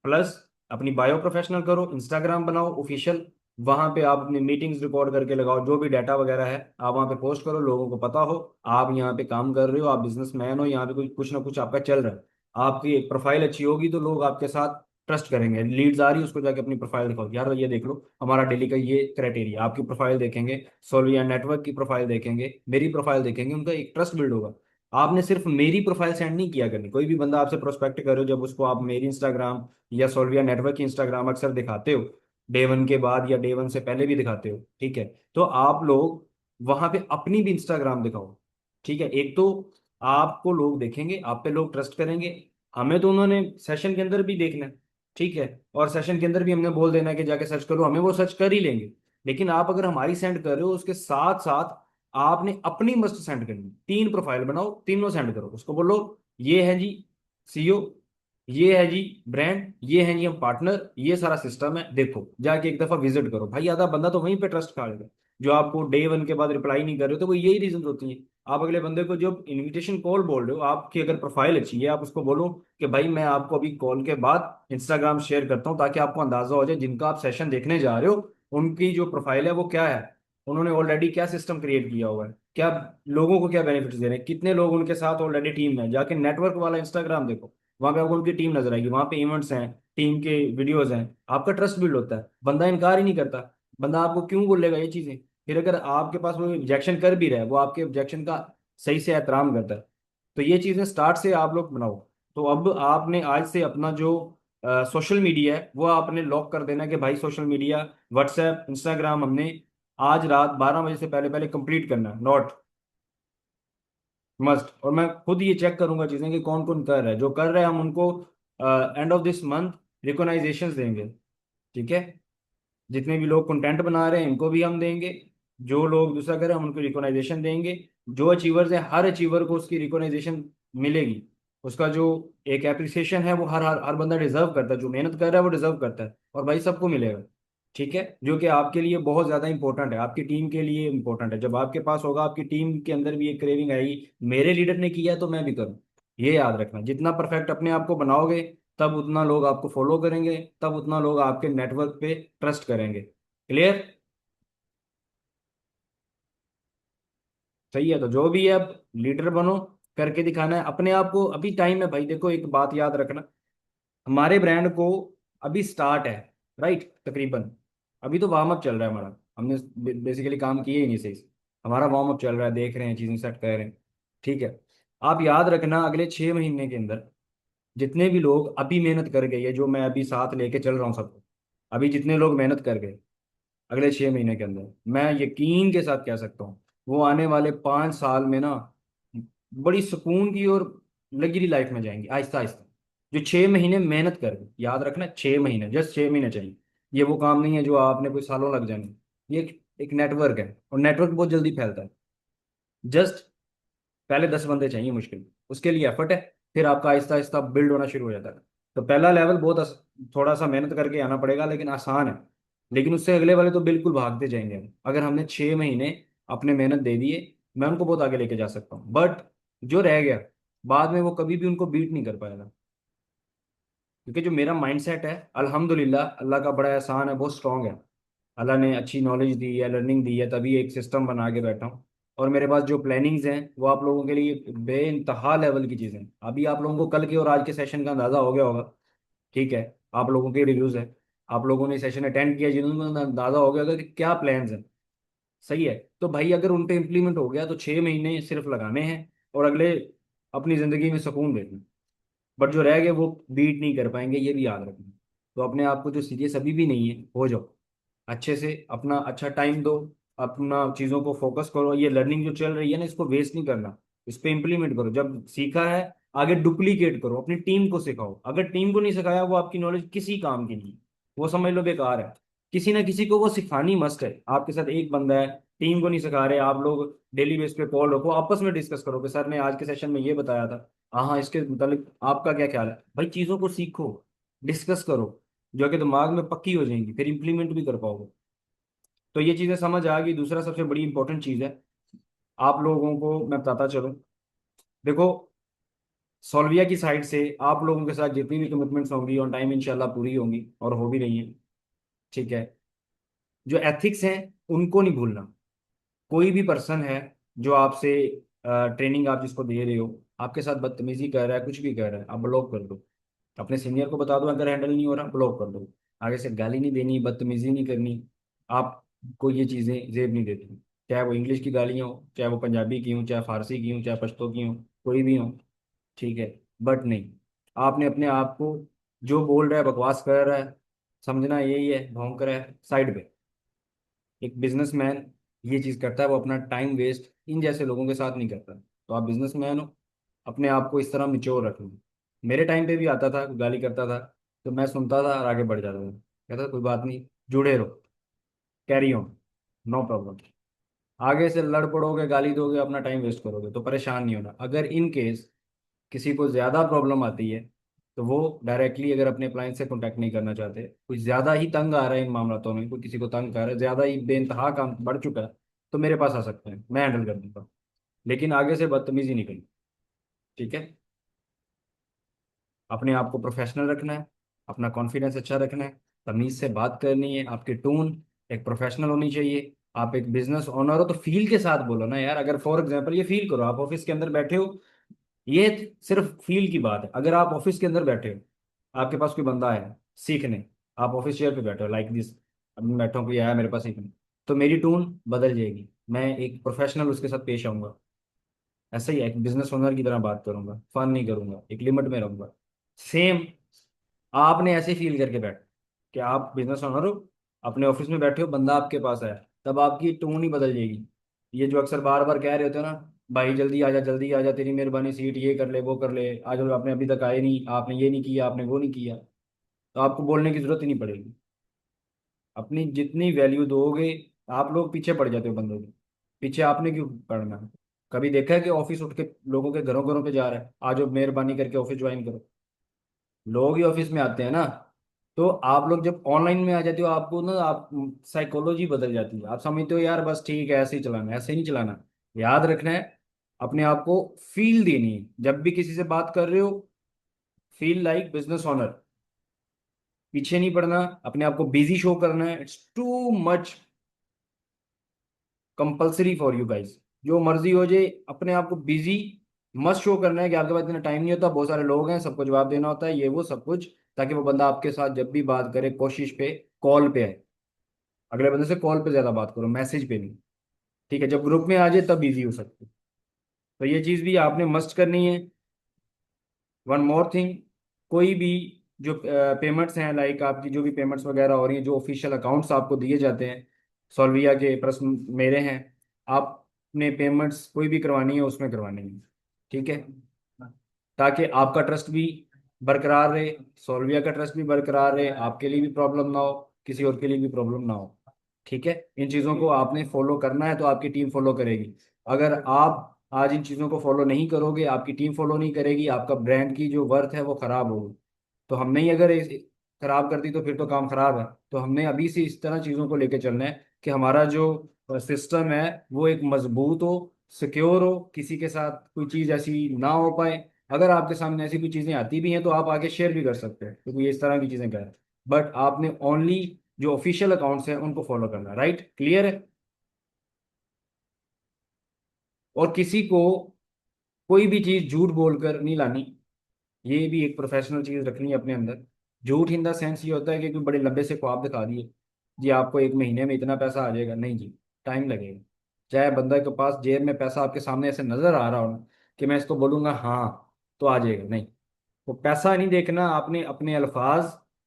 A: प्लस अपनी बायो प्रोफेशनल करो, इंस्टाग्राम बनाओ ऑफिशियल। वहां पे आप अपनी मीटिंग्स रिकॉर्ड करके लगाओ, जो भी डाटा वगैरह है आप वहां पे पोस्ट करो, लोगों को पता हो आप यहाँ पे काम कर रहे हो, आप बिजनेसमैन हो, यहाँ पे कोई कुछ ना कुछ आपका चल रहा है। आपकी एक प्रोफाइल अच्छी होगी तो लोग आपके साथ ट्रस्ट करेंगे। लीड्स आ रही है उसको जाके अपनी प्रोफाइल दिखाओ, यार ये देख लो हमारा डेली का ये क्राइटेरिया, आपकी प्रोफाइल देखेंगे, सोल्विया नेटवर्क की प्रोफाइल देखेंगे, मेरी प्रोफाइल देखेंगे, उनका एक ट्रस्ट बिल्ड होगा। आपने सिर्फ मेरी प्रोफाइल सेंड नहीं किया करनी, कोई भी बंदा आपसे प्रोस्पेक्ट करो जब उसको आप मेरी इंस्टाग्राम या सोल्विया नेटवर्क की इंस्टाग्राम अक्सर दिखाते हो, डे वन के बाद या डे वन से पहले भी दिखाते हो, ठीक है, तो आप लोग वहां पे अपनी भी इंस्टाग्राम दिखाओ। ठीक है। एक तो आपको लोग देखेंगे, आप पे लोग ट्रस्ट करेंगे। हमें तो उन्होंने सेशन के अंदर भी देखना है, ठीक है, और सेशन के अंदर भी हमने बोल देना है कि जाके सर्च करो, हमें वो सर्च कर ही लेंगे। लेकिन आप अगर हमारी सेंड कर रहे हो उसके साथ साथ आपने अपनी मस्ट सेंड करनी। तीन प्रोफाइल बनाओ, तीनों सेंड करो, उसको बोलो ये है जी सीईओ, ये है जी ब्रांड, ये है जी हम पार्टनर, ये सारा सिस्टम है, देखो जाके एक दफा विजिट करो। भाई आधा बंदा तो वहीं पे ट्रस्ट खा लेगा। जो आपको डे वन के बाद रिप्लाई नहीं कर रहे हो तो वो यही रीजन होती है। आप अगले बंदे को जब इनविटेशन कॉल बोल रहे हो, आपकी अगर प्रोफाइल अच्छी है, आप उसको बोलो कि भाई मैं आपको अभी कॉल के बाद इंस्टाग्राम शेयर करता हूँ, ताकि आपको अंदाजा हो जाए जिनका आप सेशन देखने जा रहे हो उनकी जो प्रोफाइल है वो क्या है, उन्होंने ऑलरेडी क्या सिस्टम क्रिएट किया हुआ है, क्या लोगों को क्या बेनिफिट्स दे रहे हैं, कितने लोग उनके साथ ऑलरेडी टीम है। जाके नेटवर्क वाला इंस्टाग्राम देखो, वहां पे आपको उनकी टीम नजर आएगी, वहां पे इवेंट्स हैं, टीम के वीडियोस हैं, आपका ट्रस्ट बिल्ड होता है। बंदा इनकार ही नहीं करता, बंदा आपको क्यों बोलेगा ये चीजें। फिर अगर आपके पास वो ऑब्जेक्शन कर भी रहा है, वो आपके ऑब्जेक्शन का सही से एहतराम करता है। तो ये चीजें स्टार्ट से आप लोग बनाओ। तो अब आपने आज से अपना जो सोशल मीडिया है वो आपने लॉक कर देना कि भाई सोशल मीडिया, व्हाट्सएप, इंस्टाग्राम हमने आज रात 12 बजे से पहले पहले कंप्लीट करना है, नॉट मस्ट। और मैं खुद ये चेक करूंगा चीजें कि कौन कौन कर रहा है, जो कर रहे हैं हम उनको एंड ऑफ दिस मंथ रिकॉग्नाइजेशंस देंगे। ठीक है। जितने भी लोग कंटेंट बना रहे हैं इनको भी हम देंगे, जो लोग दूसरा कर रहे हैं हम उनको रिकॉग्नाइजेशन देंगे। जो अचीवर्स हैं हर अचीवर को उसकी रिकॉग्नाइजेशन मिलेगी। उसका जो एक एप्रिसिएशन है वो हर हर हर बंदा डिजर्व करता है, जो मेहनत कर रहा है वो डिजर्व करता है, और भाई सबको मिलेगा। ठीक है, जो कि आपके लिए बहुत ज्यादा इंपॉर्टेंट है, आपकी टीम के लिए इंपॉर्टेंट है। जब आपके पास होगा, आपकी टीम के अंदर भी एक क्रेविंग आएगी, मेरे लीडर ने किया है तो मैं भी करूँ। ये याद रखना, जितना परफेक्ट अपने आप को बनाओगे, तब उतना लोग आपको फॉलो करेंगे, तब उतना लोग आपके नेटवर्क पे ट्रस्ट करेंगे। क्लियर? सही है, तो जो भी है अब लीडर बनो, करके दिखाना है अपने आप को। अभी टाइम है भाई, देखो एक बात याद रखना, हमारे ब्रांड को अभी स्टार्ट है, राइट, तकरीबन अभी तो वार्म अप चल रहा है हमारा, हमने बेसिकली काम किए ही नहीं सही से। हमारा वार्म अप चल रहा है, देख रहे हैं चीजें सेट कर रहे हैं। ठीक है, आप याद रखना अगले 6 महीने के अंदर जितने भी लोग अभी मेहनत कर गए, ये जो मैं अभी साथ लेके चल रहा हूँ सबको, अभी जितने लोग मेहनत कर गए अगले 6 महीने के अंदर, मैं यकीन के साथ कह सकता हूँ वो आने वाले 5 साल में ना बड़ी सुकून की और लग्जरी लाइफ में जाएंगे आहिस्ता आहिस्ता। जो 6 महीने मेहनत कर गए, याद रखना 6 महीने, जस्ट 6 महीने चाहिए। ये वो काम नहीं है जो आपने कोई सालों लग जाने। ये एक नेटवर्क है, और नेटवर्क बहुत जल्दी फैलता है। जस्ट पहले 10 बंदे चाहिए मुश्किल, उसके लिए एफर्ट है, फिर आपका आहिस्ता आहिस्ता बिल्ड होना शुरू हो जाता है। तो पहला लेवल बहुत थोड़ा सा मेहनत करके आना पड़ेगा, लेकिन आसान है। लेकिन उससे अगले वाले तो बिल्कुल भागते जाएंगे हम। अगर हमने 6 महीने अपने मेहनत दे दिए, मैं उनको बहुत आगे लेके जा सकता हूँ। बट जो रह गया बाद में, वो कभी भी उनको बीट नहीं कर पाएगा, क्योंकि जो मेरा माइंडसेट है, अल्हम्दुलिल्लाह अल्लाह का बड़ा एहसान है, बहुत स्ट्रांग है। अल्लाह ने अच्छी नॉलेज दी है, लर्निंग दी है, तभी एक सिस्टम बना के बैठा हूँ। और मेरे पास जो प्लानिंग्स हैं वो आप लोगों के लिए बेइंतहा लेवल की चीज़ें हैं। अभी आप लोगों को कल के और आज के सेशन का अंदाजा हो गया होगा। ठीक है, आप लोगों के रिव्यूज है, आप लोगों ने सेशन अटेंड किया जिन्होंने, अंदाजा हो गया होगा कि क्या प्लान्स हैं। सही है, तो भाई अगर उन पे इम्प्लीमेंट हो गया तो 6 महीने सिर्फ लगाने हैं, और अगले अपनी जिंदगी में सुकून देना। बट जो रह गए वो बीट नहीं कर पाएंगे, ये भी याद रखना। तो अपने आप को जो सीरियस अभी भी नहीं है, हो जाओ, अच्छे से अपना अच्छा टाइम दो, अपना चीज़ों को फोकस करो। ये लर्निंग जो चल रही है ना, इसको वेस्ट नहीं करना, इस पे इम्प्लीमेंट करो। जब सीखा है आगे डुप्लीकेट करो, अपनी टीम को सिखाओ। अगर टीम को नहीं सिखाया, वो आपकी नॉलेज किसी काम की नहीं, वो समझ लो बेकार है। किसी ना किसी को वो सिखानी मस्ट है। आपके साथ एक बंदा है, टीम को नहीं सिखा रहे, आप लोग डेली बेस पे कॉल रखो, आपस में डिस्कस करो कि सर ने आज के सेशन में ये बताया था, हाँ हाँ इसके मतलब आपका क्या ख्याल है। भाई चीज़ों को सीखो, डिस्कस करो, जो कि दिमाग में पक्की हो जाएंगी, फिर इंप्लीमेंट भी कर पाओगे। तो ये चीज़ें समझ आ गई। दूसरा सबसे बड़ी इंपॉर्टेंट चीज़ है, आप लोगों को मैं बताता चलूँ, देखो सोल्विया की साइड से आप लोगों के साथ जितनी भी कमिटमेंट्स होंगी ऑन टाइम इंशाल्लाह पूरी होंगी, और हो भी रही हैं। ठीक है, जो एथिक्स हैं उनको नहीं भूलना। कोई भी पर्सन है जो आपसे ट्रेनिंग आप जिसको दे रहे हो, आपके साथ बदतमीजी कर रहा है, कुछ भी कर रहा है, आप ब्लॉक कर दो। अपने सीनियर को बता दो, अगर हैंडल नहीं हो रहा ब्लॉक कर दो। आगे से गाली नहीं देनी, बदतमीजी नहीं करनी। आपको ये चीज़ें जेब नहीं देती, चाहे वो इंग्लिश की गालियाँ हो, चाहे वो पंजाबी की हो, चाहे फारसी की हो, चाहे पश्तो की हो, कोई भी हो। ठीक है, बट नहीं, आपने अपने आप को, जो बोल रहा है बकवास कर रहा है, समझना यही है भौंक रहा है साइड पे। एक बिजनेसमैन ये चीज़ करता है, वो अपना टाइम वेस्ट इन जैसे लोगों के साथ नहीं करता। तो आप बिजनेसमैन हो, अपने आप को इस तरह मिच्योर रखना। मेरे टाइम पे भी आता था, गाली करता था, तो मैं सुनता था और आगे बढ़ जाता था, कहता था, कोई बात नहीं, जुड़े रहो, कैरी ऑन, नो प्रॉब्लम। आगे से लड़ पड़ोगे, गाली दोगे, अपना टाइम वेस्ट करोगे, तो परेशान नहीं होना। अगर इन केस किसी को ज़्यादा प्रॉब्लम आती है, तो वो डायरेक्टली, अगर अपने क्लाइंट से कॉन्टैक्ट नहीं करना चाहते, कुछ ज़्यादा ही तंग आ रहा है इन मामलों में, कोई किसी को तंग कर रहा है, ज़्यादा ही बेइंतहा काम बढ़ चुका है, तो मेरे पास आ सकते हैं, मैं हैंडल कर दूंगा। लेकिन आगे से बदतमीजी नहीं करनी। ठीक है, अपने आप को प्रोफेशनल रखना है, अपना कॉन्फिडेंस अच्छा रखना है, तमीज से बात करनी है, आपकी टोन एक प्रोफेशनल होनी चाहिए। आप एक बिजनेस ओनर हो तो फील के साथ बोलो ना यार। अगर फॉर एग्जांपल ये फील करो, आप ऑफिस के अंदर बैठे हो, ये सिर्फ फील की बात है। अगर आप ऑफिस के अंदर बैठे हो, आपके पास कोई बंदा है सीखने, आप ऑफिस चेयर पे बैठे हो लाइक दिस, अब मैं बैठा हूँ, कोई आया मेरे पास सीखने, तो मेरी टोन बदल जाएगी, मैं एक प्रोफेशनल उसके साथ पेश आऊंगा। ऐसा ही है, एक बिजनेस ओनर की तरह बात करूंगा, फन नहीं करूंगा, एक लिमिट में रहूंगा। सेम आपने ऐसे फील करके बैठ कि आप बिजनेस ओनर हो, अपने ऑफिस में बैठे हो, बंदा आपके पास आया, तब आपकी टोन ही बदल जाएगी। ये जो अक्सर बार बार कह रहे होते हो ना, भाई जल्दी आ जा, जल्दी आ जा, तेरी मेहरबानी, सीट ये कर ले, वो कर ले, आज आपने अभी तक आए नहीं, आपने ये नहीं किया, आपने वो नहीं किया, तो आपको बोलने की जरूरत ही नहीं पड़ेगी। अपनी जितनी वैल्यू दोगे, आप लोग पीछे पड़ जाते हो बंदों के पीछे, आपने क्यों पड़ना। कभी देखा है कि ऑफिस उठ के लोगों के घरों घरों पे जा रहा है, आज मेहरबानी करके ऑफिस ज्वाइन करो। लोग ही ऑफिस में आते हैं ना, तो आप लोग जब ऑनलाइन में आ जाते हो, आपको ना आप साइकोलॉजी बदल जाती है। आप समझते हो यार बस ठीक है ऐसे ही चलाना है, ऐसे ही नहीं चलाना। याद रखना है, अपने आप को फील देनी है जब भी किसी से बात कर रहे हो। फील लाइक बिजनेस ओनर, पीछे नहीं पड़ना, अपने आप को बिजी शो करना है। It's too much compulsory for you guys. जो मर्जी हो जाए, अपने आप को बिजी मस्त शो करना है कि आपके पास इतना टाइम नहीं होता, बहुत सारे लोग हैं, सबको जवाब देना होता है, ये वो सब कुछ। ताकि वो बंदा आपके साथ जब भी बात करे, कोशिश पे कॉल पे है, अगले बंदे से कॉल पे ज्यादा बात करो, मैसेज पे नहीं। ठीक है, जब ग्रुप में आ जाए तब बिजी हो सकते हो। तो ये चीज भी आपने मस्ट करनी है। वन मोर थिंग, कोई भी जो पेमेंट्स हैं, लाइक आपकी जो भी पेमेंट्स वगैरह हो रही हैं, जो ऑफिशियल अकाउंट्स आपको दिए जाते हैं सॉल्विया के, प्लस मेरे हैं, आपने पेमेंट्स कोई भी करवानी है उसमें करवानी है। ठीक है, ताकि आपका ट्रस्ट भी बरकरार रहे, सोल्विया का ट्रस्ट भी बरकरार रहे, आपके लिए भी प्रॉब्लम ना हो, किसी और के लिए भी प्रॉब्लम ना हो। ठीक है, इन चीज़ों को आपने फॉलो करना है तो आपकी टीम फॉलो करेगी। अगर आप आज इन चीज़ों को फॉलो नहीं करोगे, आपकी टीम फॉलो नहीं करेगी, आपका ब्रांड की जो वर्थ है वो खराब होगी। तो हमने ही अगर खराब कर दी तो फिर तो काम खराब है। तो हमने अभी से इस तरह चीज़ों को लेकर चलना है कि हमारा जो सिस्टम है वो एक मजबूत हो, सिक्योर हो, किसी के साथ कोई चीज़ ऐसी ना हो पाए। अगर आपके सामने ऐसी कोई चीज़ें आती भी हैं तो आप आगे शेयर भी कर सकते हैं, क्योंकि ये इस तरह की चीज़ें करें। बट आपने ओनली जो ऑफिशियल अकाउंट्स हैं उनको फॉलो करना है। राइट, क्लियर है? और किसी को कोई भी चीज़ झूठ बोलकर नहीं लानी। ये भी एक प्रोफेशनल चीज़ रखनी है अपने अंदर। झूठ इन द सेंस ये होता है कि कोई बड़े लंबे से ख्वाब दिखा दिए, जी आपको एक महीने में इतना पैसा आ जाएगा, नहीं जी, टाइम लगेगा। चाहे बंदा के पास जेब में पैसा आपके सामने ऐसे नजर आ रहा हो ना, कि मैं इसको बोलूंगा हाँ तो आ जाएगा, नहीं। तो पैसा नहीं देखना, आपने अपने अल्फाज,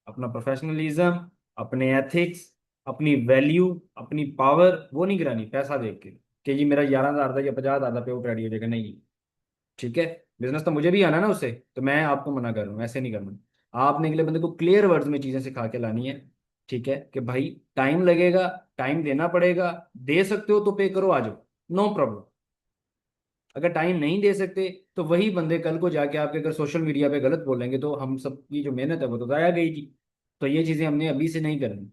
A: अपना प्रोफेशनलिज्म, अपने एथिक्स, अपनी वैल्यू, अपनी पावर वो नहीं गिरानी पैसा देख के, कि जी मेरा 11,000 था या 50,000 था पे वो रेडी हो जाएगा, नहीं। ठीक है, बिजनेस तो मुझे भी आना है ना उससे, तो मैं आपको मना कर रहा हूँ, ऐसे नहीं करना। आपने अगले बंदे को क्लियर वर्ड्स में चीजें सिखा के लानी है। ठीक है, कि भाई टाइम लगेगा, टाइम देना पड़ेगा, दे सकते हो तो पे करो, आ जाओ, नो प्रॉब्लम। अगर टाइम नहीं दे सकते तो वही बंदे कल को जाके आपके अगर सोशल मीडिया पे गलत बोलेंगे तो हम सबकी जो मेहनत है वो तो जाया गई जी। तो ये चीजें हमने अभी से नहीं करनी।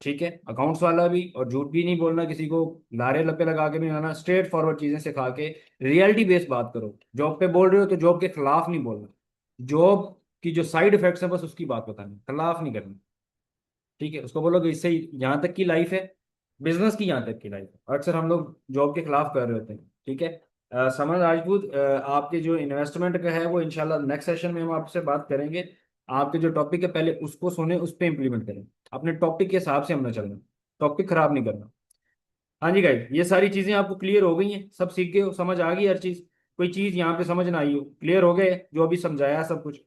A: ठीक है, अकाउंट्स वाला भी, और झूठ भी नहीं बोलना, किसी को लारे लपे लगा के भी नहीं आना, स्ट्रेट फॉरवर्ड चीजें सिखा के रियलिटी बेस्ड बात करो। जॉब पे बोल रहे हो तो जॉब के खिलाफ नहीं बोलना, जॉब की जो साइड इफेक्ट्स है बस उसकी बात बतानी, खिलाफ नहीं करना। ठीक है, उसको बोलो कि इससे यहाँ तक की लाइफ है, बिजनेस की यहाँ तक की लाइफ है। अक्सर हम लोग जॉब के खिलाफ कर रहे होते हैं। ठीक है, समर राजपूत, आपके जो इन्वेस्टमेंट का है वो इंशाल्लाह नेक्स्ट सेशन में हम आपसे बात करेंगे। आपके जो टॉपिक है पहले उसको सुने, उस पर इम्प्लीमेंट करें। अपने टॉपिक के हिसाब से हमने चलना, टॉपिक खराब नहीं करना। हाँ जी गाइस, ये सारी चीजें आपको क्लियर हो गई हैं, सब सीख गए हो, समझ आ गई हर चीज? कोई चीज यहाँ पे समझ ना आई हो, क्लियर हो गए जो अभी समझाया है सब कुछ?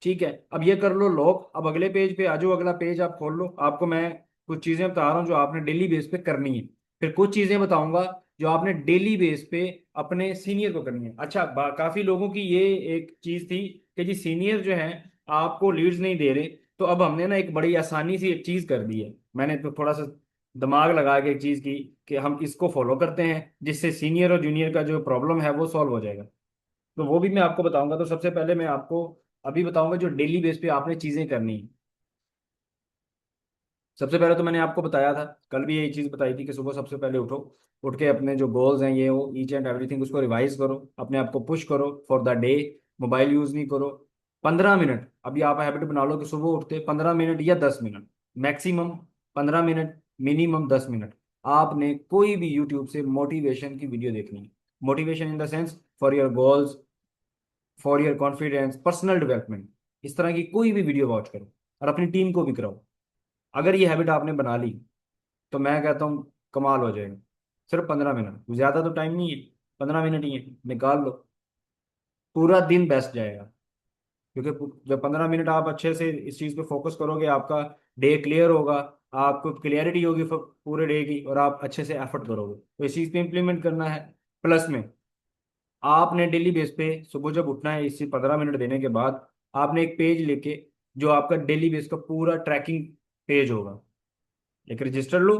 A: ठीक है, अब ये कर लो लॉक, अब अगले पेज पे आ जाओ, अगला पेज आप खोल लो। आपको मैं कुछ चीजें बता रहा हूँ जो आपने डेली बेस पे करनी है, फिर कुछ चीजें बताऊंगा जो आपने डेली बेस पे अपने सीनियर को करनी है। अच्छा, काफी लोगों की ये एक चीज थी कि जी सीनियर जो है आपको लीड्स नहीं दे रहे। तो अब हमने ना एक बड़ी आसानी सी एक चीज कर दी है, मैंने तो थोड़ा सा दिमाग लगा के एक चीज की, कि हम इसको फॉलो करते हैं जिससे सीनियर और जूनियर का जो प्रॉब्लम है वो सॉल्व हो जाएगा। तो वो भी मैं आपको बताऊंगा। तो सबसे पहले मैं आपको अभी बताऊंगा जो डेली बेस पे आपने चीजें करनी है। सबसे पहले तो मैंने आपको बताया था, कल भी यही चीज बताई थी, कि सुबह सबसे पहले उठो, उठ के अपने जो गोल्स हैं ये वो ईच एंड एवरीथिंग उसको रिवाइज करो, अपने आप को पुश करो for the day. Mobile use नहीं करो। 15 मिनट अभी आप हैबिट बना लो कि सुबह उठते 15 मिनट या 10 minute, maximum 15 minute, minimum 10 minute, आपने कोई भी यूट्यूब से मोटिवेशन की वीडियो देखनी है। Motivation in the sense for your goals, for your confidence, personal development, इस तरह की कोई भी वीडियो वॉच करो, और अपनी टीम को भी कराओ। अगर ये हैबिट आपने बना ली तो मैं कहता हूँ कमाल हो जाएगा। सिर्फ 15 मिनट, ज़्यादा तो टाइम नहीं है, 15 मिनट ही है, निकाल लो, पूरा दिन बेस्ट जाएगा। क्योंकि जब 15 मिनट आप अच्छे से इस चीज़ पे फोकस करोगे, आपका डे क्लियर होगा, आपको क्लियरिटी होगी पूरे डे की, और आप अच्छे से एफर्ट करोगे। तो इस चीज़ पे इम्प्लीमेंट करना है। प्लस में आपने डेली बेस पे सुबह जब उठना है, इसी 15 मिनट देने के बाद आपने एक पेज लेके, जो आपका डेली बेस का पूरा ट्रैकिंग पेज होगा, एक रजिस्टर लो,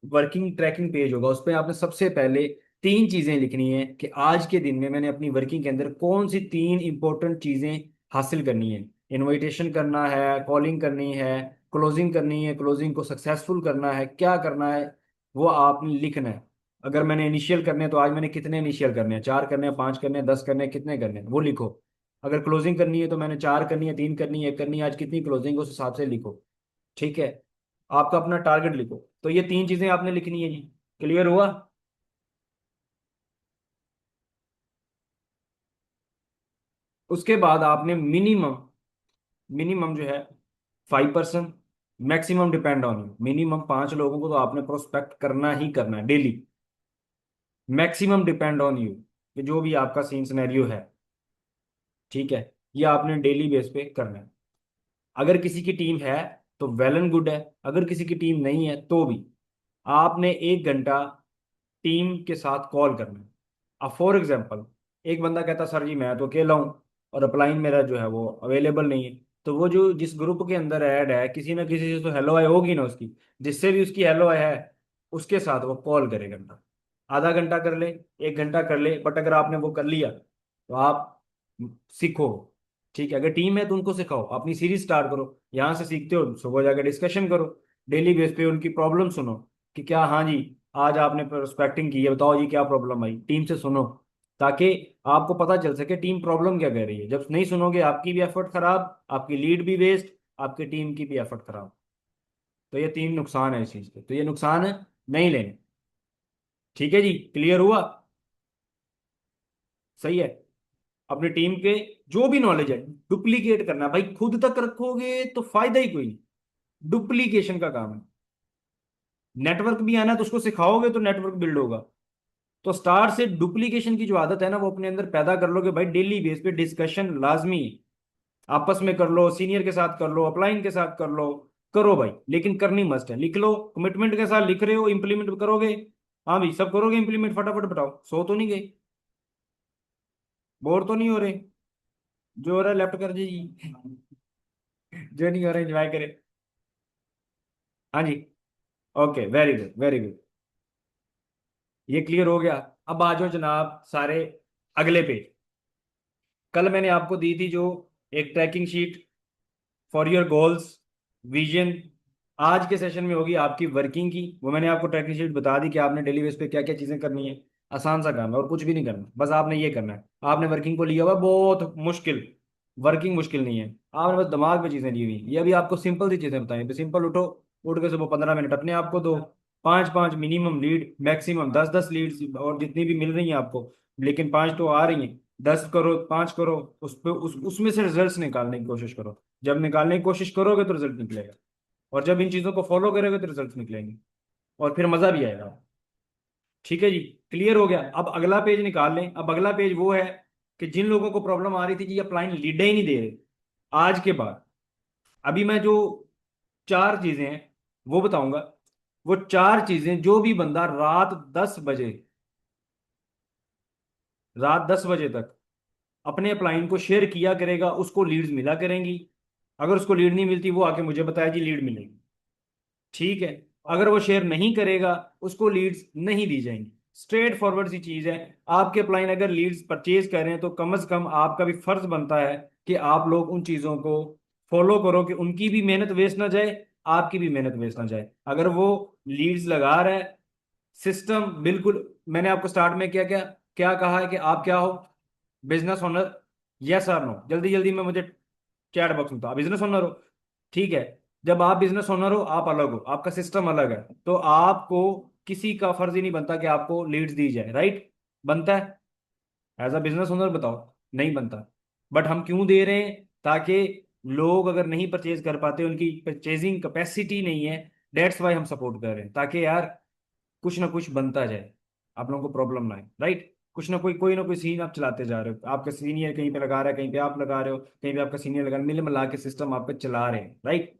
A: वर्किंग ट्रैकिंग पेज होगा, उस पर आपने सबसे पहले 3 चीजें लिखनी है कि आज के दिन में मैंने अपनी वर्किंग के अंदर कौन सी 3 इंपॉर्टेंट चीजें हासिल करनी है। इनविटेशन करना है, कॉलिंग करनी है, क्लोजिंग करनी है, क्लोजिंग को सक्सेसफुल करना है, क्या करना है वो आपने लिखना है। अगर मैंने इनिशियल करने हैं तो आज मैंने कितने इनिशियल करने हैं, 4 करने हैं, 5 करने हैं, 10 करने हैं, कितने करने हैं वो लिखो। अगर क्लोजिंग करनी है तो मैंने 4 करनी है, 3 करनी है, 1 करनी है, आज कितनी क्लोजिंग उस हिसाब से लिखो। ठीक है, आपका अपना टारगेट लिखो। तो ये 3 चीजें आपने लिखनी है जी। क्लियर हुआ? उसके बाद आपने मिनिमम, मिनिमम जो है 5%, maximum depend on you. Minimum 5 लोगों को तो आपने प्रोस्पेक्ट करना ही करना है daily. Maximum depend on you, कि जो भी आपका सीन सिनेरियो है, ठीक है, ये आपने डेली बेस पे करना है। अगर किसी की टीम है तो वेल एंड गुड है, अगर किसी की टीम नहीं है तो भी आपने 1 घंटा टीम के साथ कॉल करना है। अब फॉर एग्जाम्पल एक बंदा कहता सर जी मैं तो अकेला हूँ और अपलाइन मेरा जो है वो अवेलेबल नहीं है, तो वो जो जिस ग्रुप के अंदर ऐड है किसी ना किसी से तो हेलो आय होगी ना उसकी, जिससे भी उसकी हेलो आय है उसके साथ वो कॉल करे घंटा, आधा घंटा कर ले, 1 घंटा कर ले, बट अगर आपने वो कर लिया तो आप सीखो। ठीक है, अगर टीम है तो उनको सिखाओ, अपनी सीरीज स्टार्ट करो, यहाँ से सीखते हो सुबह जाकर डिस्कशन करो, डेली बेस पे उनकी प्रॉब्लम सुनो कि क्या, हाँ जी आज आपने प्रोस्पेक्टिंग की है, बताओ जी क्या प्रॉब्लम आई, टीम से सुनो, ताकि आपको पता चल सके टीम प्रॉब्लम क्या कह रही है। जब नहीं सुनोगे आपकी भी एफर्ट खराब, आपकी लीड भी वेस्ट, आपकी टीम की भी एफर्ट खराब। तो ये 3 नुकसान है इस चीज के, तो ये नुकसान है, नहीं लेने। ठीक है जी, क्लियर हुआ? सही है। अपनी टीम के जो भी नॉलेज है डुप्लीकेट करना, भाई खुद तक रखोगे तो फायदा ही कोई नहीं, डुप्लीकेशन का काम है। नेटवर्क भी आना है तो उसको सिखाओगे तो नेटवर्क बिल्ड होगा। तो स्टार्ट से डुप्लीकेशन की जो आदत है ना वो अपने अंदर पैदा कर लोगे भाई, डेली बेस पे डिस्कशन लाजमी है। आपस में कर लो, सीनियर के साथ कर लो, अपलाइन के साथ कर लो, करो भाई, लेकिन करनी मस्ट है। लिख लो, कमिटमेंट के साथ लिख रहे हो, इंप्लीमेंट करोगे? हाँ भाई सब करोगे इंप्लीमेंट, फटाफट बताओ, सो तो नहीं गए, बोर तो नहीं हो रहे? जो हो रहा है लेफ्ट कर जी। जो नहीं हो रहा एंजॉय करे। हाँ जी। Okay, very good very good. ये क्लियर हो गया। अब आ जाओ जनाब सारे अगले पेज। कल मैंने आपको दी थी जो एक tracking sheet for your goals, vision. आज के सेशन में होगी आपकी वर्किंग की, वो मैंने आपको ट्रैकिंग शीट बता दी कि आपने डेली बेस पे क्या क्या चीजें करनी है। आसान सा काम है और कुछ भी नहीं करना, बस आपने ये करना है। आपने वर्किंग को लिया हुआ बहुत मुश्किल, वर्किंग मुश्किल नहीं है, आपने बस दिमाग में चीजें ली हुई। ये अभी आपको सिंपल सी चीजें बताई, तो सिंपल उठो, उठ के सुबह 15 मिनट अपने आप को दो, 5 5 मिनिमम लीड, मैक्सिमम 10 10 लीड्स, और जितनी भी मिल रही हैं आपको, लेकिन 5 तो आ रही हैं, 10 करो, 5 करो, उस पे उसमें से रिजल्ट्स निकालने की कोशिश करो। जब निकालने की कोशिश करोगे तो रिजल्ट निकलेगा, और जब इन चीजों को फॉलो करोगे तो रिजल्ट निकलेंगे, और फिर मजा भी आएगा। ठीक है जी, क्लियर हो गया। अब अगला पेज निकाल लें। अब अगला पेज वो है कि जिन लोगों को प्रॉब्लम आ रही थी कि ये अपलाइन लीडें ही नहीं दे रहे, आज के बाद अभी मैं जो 4 चीजें हैं वो बताऊंगा। वो 4 चीजें जो भी बंदा रात 10 बजे तक अपने अपलाइन को शेयर किया करेगा उसको लीड्स मिला करेंगी। अगर उसको लीड नहीं मिलती वो आके मुझे बताया जी लीड मिलेगी। ठीक है, अगर वो शेयर नहीं करेगा उसको लीड्स नहीं दी जाएंगी। स्ट्रेट फॉरवर्ड सी चीज है। आपके अपलाइन अगर लीड्स परचेज कर रहे हैं तो कम से कम आपका भी फर्ज बनता है कि आप लोग उन चीजों को फॉलो करो, कि उनकी भी मेहनत वेस्ट ना जाए, आपकी भी मेहनत वेस्ट ना जाए। अगर वो लीड्स लगा रहा है, सिस्टम बिल्कुल, मैंने आपको स्टार्ट में क्या क्या क्या कहा है कि आप क्या हो, बिजनेस ओनर, यस और नो, जल्दी जल्दी में मुझे चैट बॉक्स में, तो आप बिजनेस ओनर हो। ठीक है, जब आप बिजनेस ओनर हो आप अलग हो, आपका सिस्टम अलग है, तो आपको किसी का फर्ज ही नहीं बनता कि आपको लीड्स दी जाए, राइट? बनता है? एज अ बिजनेस ओनर बताओ, नहीं बनता। बट हम क्यों दे रहे हैं? ताकि लोग अगर नहीं परचेज कर पाते, उनकी परचेजिंग कैपेसिटी नहीं है, डेट्स वाई हम सपोर्ट कर रहे हैं, ताकि यार कुछ ना कुछ बनता जाए, आप लोगों को प्रॉब्लम ना आए, राइट? कुछ ना कोई, कोई ना कोई सीन आप चलाते जा रहे हो, आपका सीनियर कहीं पे लगा रहा है, कहीं पे आप लगा रहे हो, कहीं पे आपका सीनियर लगा रहा है, मिल मिला के सिस्टम आप पे चला रहे हैं, राइट?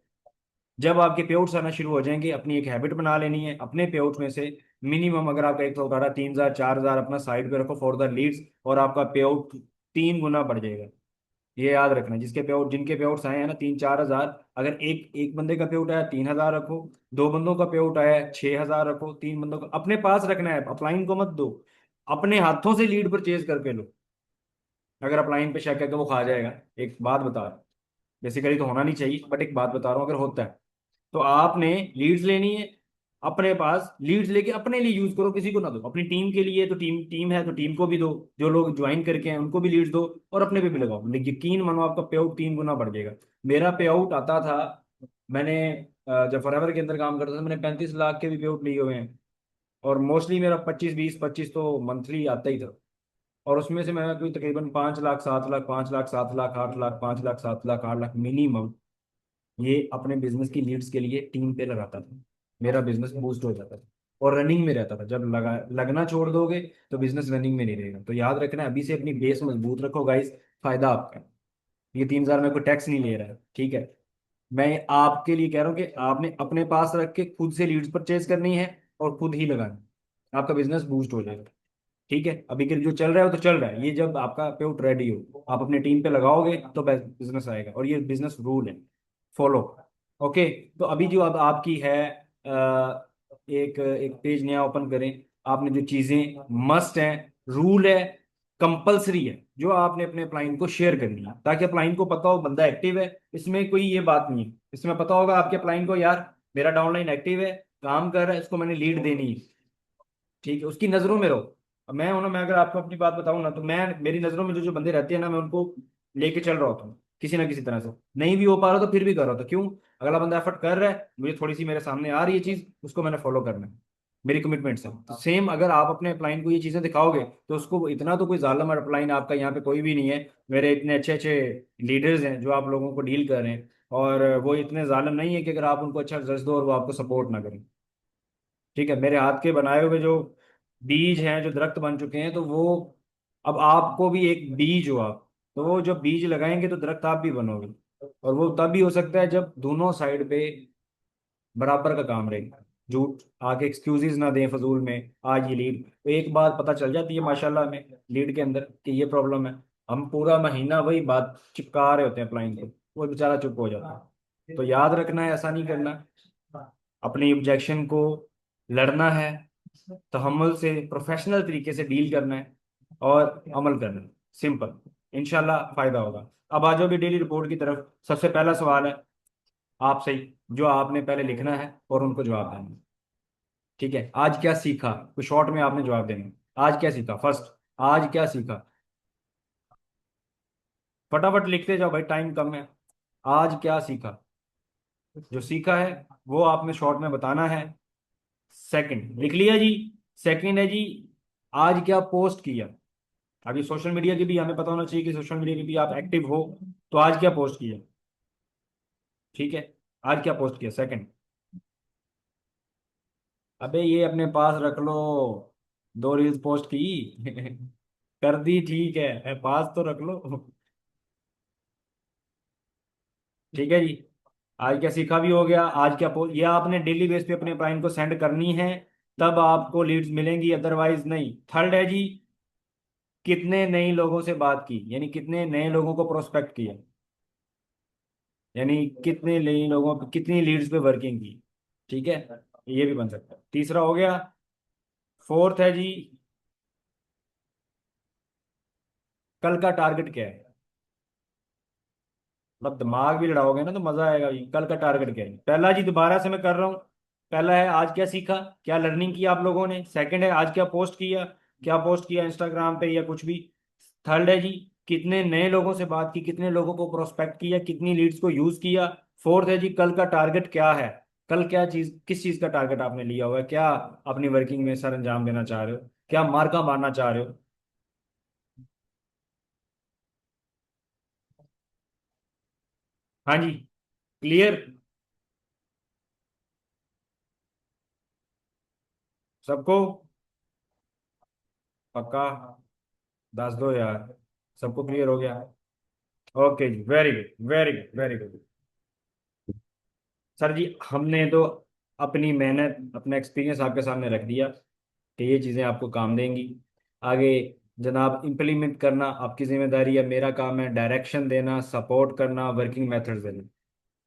A: जब आपके पे आउट्स आना शुरू हो जाएंगे, अपनी एक हैबिट बना लेनी है, अपने पे आउट में से मिनिमम, अगर आपका एक उठा रहा है 3,000 4,000 अपना साइड पे रखो फॉर द लीड्स, और आपका पे आउट 3 गुना बढ़ जाएगा। ये याद रखना, जिसके पे आउट, जिनके पे आउट्स आए हैं ना 3 4 हजार, अगर एक एक बंदे का पे आउट आया 3,000 रखो, 2 बंदों का पे आउट आया है 6,000 रखो, 3 बंदों का अपने पास रखना है, अपलाइन को मत दो, अपने हाथों से लीड परचेज करके लो। अगर अपलाइन पे शक है कि वो खा जाएगा, एक बात बता रहा हूं। बेसिकली तो होना नहीं चाहिए, बट एक बात बता रहा हूँ, अगर होता है तो आपने लीड्स लेनी है, अपने पास लीड्स लेके अपने लिए यूज करो, किसी को ना दो। अपनी टीम के लिए तो टीम टीम है तो टीम को भी दो, जो लोग ज्वाइन करके हैं उनको भी लीड्स दो, और अपने पे भी लगाओ, लेकिन यकीन मानो आपका पे आउट 3 गुना बढ़ जाएगा। मेरा पे आउट आता था, मैंने जब फॉरएवर के अंदर काम करता था, मैंने 35 लाख के भी पे आउट लिए हुए हैं, और मोस्टली मेरा 25 20 25 तो मंथली आता ही था। और उसमें से मैं कोई तकरीबन 5 लाख 7 लाख, 5 लाख 7 लाख, 8 लाख, 5 लाख 7 लाख, 8 लाख मिनिमम ये अपने बिजनेस की लीड्स के लिए टीम पे लगाता था। मेरा बिजनेस बूस्ट हो जाता था और रनिंग में रहता था। जब लगना छोड़ दोगे तो बिजनेस रनिंग में नहीं रहेगा। तो याद रखना है, अभी से अपनी बेस मजबूत रखो गाइस, फायदा आपका है। ये 3,000 में कोई टैक्स नहीं ले रहा है, ठीक है। मैं आपके लिए कह रहा हूँ कि आपने अपने पास रख के खुद से लीड्स परचेज करनी है और खुद ही लगानी है। आपका बिजनेस बूस्ट हो जाएगा, ठीक है। अभी के जो चल रहा है वो तो चल रहा है, ये जब आपका पेआउट रेडी हो आप अपने टीम पे लगाओगे तो बिजनेस आएगा, और ये बिजनेस रूल है, फॉलो। ओके। तो अभी जो अब आपकी है, एक एक पेज नया ओपन करें। आपने जो चीजें मस्ट हैं, रूल है, कंपलसरी है, जो आपने अपने क्लाइंट को शेयर करनी है, ताकि क्लाइंट को पता हो बंदा एक्टिव है। इसमें कोई ये बात नहीं है, इसमें पता होगा आपके क्लाइंट को, यार मेरा डाउनलाइन एक्टिव है, काम कर रहा है, इसको मैंने लीड देनी है, ठीक है। उसकी नजरों में रहो। अब मैं हूं ना, मैं अगर आपको अपनी बात बताऊं ना, तो मैं मेरी नजरों में जो जो बंदे रहते हैं ना, मैं उनको लेके चल रहा होता हूँ किसी ना किसी तरह से। नहीं भी हो पा रहा तो फिर भी कर रहा था, क्यों? अगला बंदा एफर्ट कर रहा है, मुझे थोड़ी सी मेरे सामने आ रही है चीज, उसको मैंने फॉलो करना है, मेरी कमिटमेंट से। तो सेम अगर आप अपने क्लाइंट को ये चीजें दिखाओगे तो उसको इतना तो कोई जालम अपलाइन आपका यहाँ पे कोई भी नहीं है। मेरे इतने अच्छे अच्छे लीडर्स हैं जो आप लोगों को डील कर रहे हैं, और वो इतने जालिम नहीं है कि अगर आप उनको अच्छा रिजल्ट दो और वो आपको सपोर्ट ना करें, ठीक है। मेरे हाथ के बनाए हुए जो बीज हैं, जो दरख्त बन चुके हैं, तो वो अब आपको भी एक बीज हो आप, तो वो जब बीज लगाएंगे तो दरख्त आप भी बनोगे। और वो तब भी हो सकता है जब दोनों साइड पे बराबर का काम रहेगा। झूठ आके एक्सक्यूजेस ना दें फजूल में, आज ये लीड तो एक बात पता चल जाती है माशाल्लाह में लीड के अंदर कि ये प्रॉब्लम है, हम पूरा महीना वही बात चिपका रहे होते हैं क्लाइंट को, वो बेचारा चुप हो जाता है। तो याद रखना है, ऐसा नहीं करना, अपनी ऑब्जेक्शन को लड़ना है, तहम्मुल से प्रोफेशनल तरीके से डील करना है, और अमल करना है, सिंपल। इंशाल्लाह फायदा होगा। अब आ जाओ भी डेली रिपोर्ट की तरफ। सबसे पहला सवाल है आपसे ही, जो आपने पहले लिखना है और उनको जवाब देना है, ठीक है। आज क्या सीखा, कुछ शॉर्ट में आपने जवाब देना है। आज क्या सीखा, फर्स्ट, आज क्या सीखा। फटाफट लिखते जाओ भाई, टाइम कम है। आज क्या सीखा, जो सीखा है वो आपने शॉर्ट में बताना है। सेकंड लिख लिया जी। सेकंड है जी, आज क्या पोस्ट किया। अभी सोशल मीडिया की भी हमें पता होना चाहिए कि सोशल मीडिया की भी आप एक्टिव हो, तो आज क्या पोस्ट किया, ठीक है। आज क्या पोस्ट किया, सेकंड। अबे ये अपने पास रख लो, 2 रील्स पोस्ट की कर दी, ठीक है, पास तो रख लो, ठीक है जी। आज क्या सीखा भी हो गया, आज क्या पोस्ट, ये आपने डेली बेस पे अपने प्राइम को सेंड करनी है, तब आपको लीड्स मिलेंगी, अदरवाइज नहीं। थर्ड है जी, कितने नए लोगों से बात की, यानी कितने नए लोगों को प्रोस्पेक्ट किया, यानी कितने नए लोगों पे, कितनी लीड्स पे वर्किंग की, ठीक है। ये भी बन सकता है। तीसरा हो गया। फोर्थ है जी, कल का टारगेट क्या है। मतलब दिमाग भी लड़ाओगे ना तो मजा आएगा जी। कल का टारगेट क्या है, पहला जी दोबारा से मैं कर रहा हूँ। पहला है आज क्या सीखा, क्या लर्निंग की आप लोगों ने। सेकंड है आज क्या पोस्ट किया, क्या पोस्ट किया इंस्टाग्राम पे या कुछ भी। थर्ड है जी, कितने नए लोगों से बात की, कितने लोगों को प्रोस्पेक्ट किया, कितनी लीड्स को यूज किया। फोर्थ है जी, कल का टारगेट क्या है। कल क्या चीज, किस चीज का टारगेट आपने लिया हुआ है, क्या अपनी वर्किंग में सर अंजाम देना चाह रहे हो, क्या मार्का मारना चाह रहे हो। हाँ जी, क्लियर सबको, पक्का, दस दो यार, सबको क्लियर हो गया। ओके जी, very good very good very good. Sir ji हमने तो अपनी मेहनत अपना एक्सपीरियंस आपके सामने रख दिया कि ये चीज़ें आपको काम देंगी। आगे जनाब इम्प्लीमेंट करना आपकी जिम्मेदारी है, मेरा काम है डायरेक्शन देना, सपोर्ट करना, वर्किंग मेथड्स देना।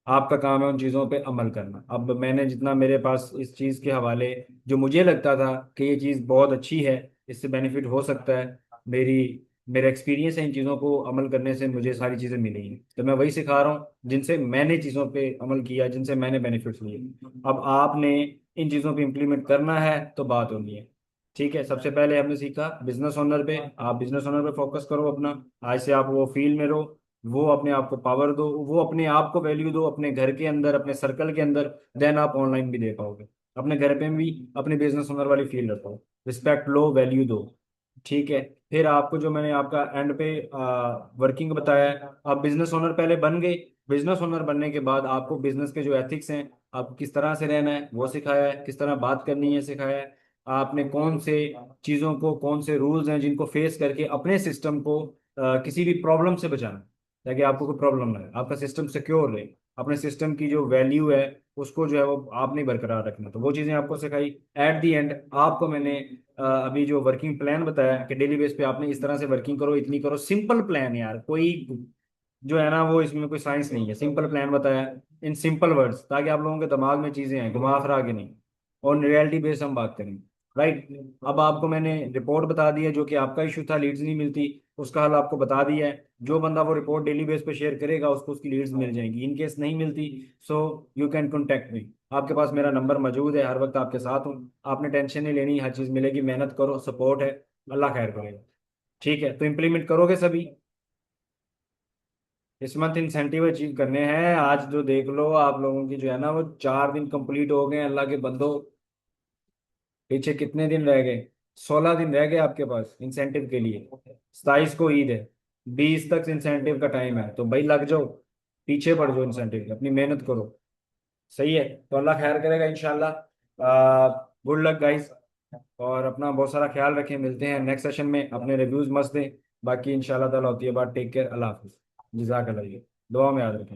A: आपका काम है उन चीज़ों पे अमल करना। अब मैंने जितना मेरे पास इस चीज़ के हवाले, जो मुझे लगता था कि ये चीज़ बहुत अच्छी है, इससे बेनिफिट हो सकता है, मेरी मेरा एक्सपीरियंस है, इन चीज़ों को अमल करने से मुझे सारी चीज़ें मिली हैं, तो मैं वही सिखा रहा हूँ जिनसे मैंने चीज़ों पे अमल किया, जिनसे मैंने बेनिफिट्स लिए। अब आपने इन चीज़ों पे इम्प्लीमेंट करना है तो बात होनी है। ठीक है, सबसे पहले हमने सीखा बिजनेस ओनर पे, आप बिजनेस ओनर पे फोकस करो अपना। आज से आप वो फील्ड में रहो, वो अपने आप को पावर दो, वो अपने आप को वैल्यू दो अपने घर के अंदर, अपने सर्कल के अंदर। देन आप ऑनलाइन भी दे पाओगे। अपने घर पे भी अपने बिजनेस ओनर वाली फील रखो, रिस्पेक्ट लो, वैल्यू दो। ठीक है। फिर आपको जो मैंने आपका एंड पे वर्किंग बताया है, आप बिजनेस ओनर पहले बन गए। बिजनेस ओनर बनने के बाद आपको बिजनेस के जो एथिक्स हैं, आपको किस तरह से रहना है वो सिखाया है, किस तरह बात करनी है सिखाया है। आपने कौन से चीज़ों को, कौन से रूल्स हैं जिनको फेस करके अपने सिस्टम को किसी भी प्रॉब्लम से बचाना, ताकि आपको कोई प्रॉब्लम ना आए, आपका सिस्टम सिक्योर रहे। अपने सिस्टम की जो वैल्यू है उसको जो है वो आपने बरकरार रखना, तो वो चीज़ें आपको सिखाई। एट दी एंड आपको मैंने अभी जो वर्किंग प्लान बताया कि डेली बेस पे आपने इस तरह से वर्किंग करो, इतनी करो, सिंपल प्लान यार, कोई जो है ना वो इसमें कोई साइंस नहीं है, सिंपल प्लान बताया इन सिंपल वर्ड्स, ताकि आप लोगों के दिमाग में चीजें हैं, घुमा फिरा के नहीं, और रियलिटी बेस हम बात करें। राइट। अब आपको मैंने रिपोर्ट बता दी है, जो कि आपका इशू था, लीड्स नहीं मिलती, उसका हल आपको बता दिया है। जो बंदा वो रिपोर्ट डेली बेस पे शेयर करेगा उसको उसकी लीड्स मिल जाएंगी। इन केस नहीं मिलती, so you can contact me. आपके पास मेरा नंबर मौजूद है, हर वक्त आपके साथ हूँ। आपने टेंशन नहीं लेनी, हर चीज़ मिलेगी, मेहनत करो, सपोर्ट है। अल्लाह खैर करेगा। ठीक है, तो इम्प्लीमेंट करोगे सभी। इस मंथ इंसेंटिव अचीव करने हैं। आज जो देख लो आप लोगों की जो है ना वो 4 दिन कंप्लीट हो गए, अल्लाह के बंदो। पीछे कितने दिन रह गए? 16 दिन रह गए आपके पास इंसेंटिव के लिए। 27 को ईद है, 20 तक इंसेंटिव का टाइम है, तो भाई लग जाओ, पीछे पड़ जाओ इंसेंटिव के, अपनी मेहनत करो। सही है, तो अल्लाह खैर करेगा इंशाल्लाह। गुड लक गाइस, और अपना बहुत सारा ख्याल रखें। मिलते हैं नेक्स्ट सेशन में, अपने रिव्यूज मस्त दें। बाकी इंशाल्लाह ताला होती है बात। टेक केयर, अल्लाह हाफिज, जज़ाकल्लाह। दुआ में याद रखें।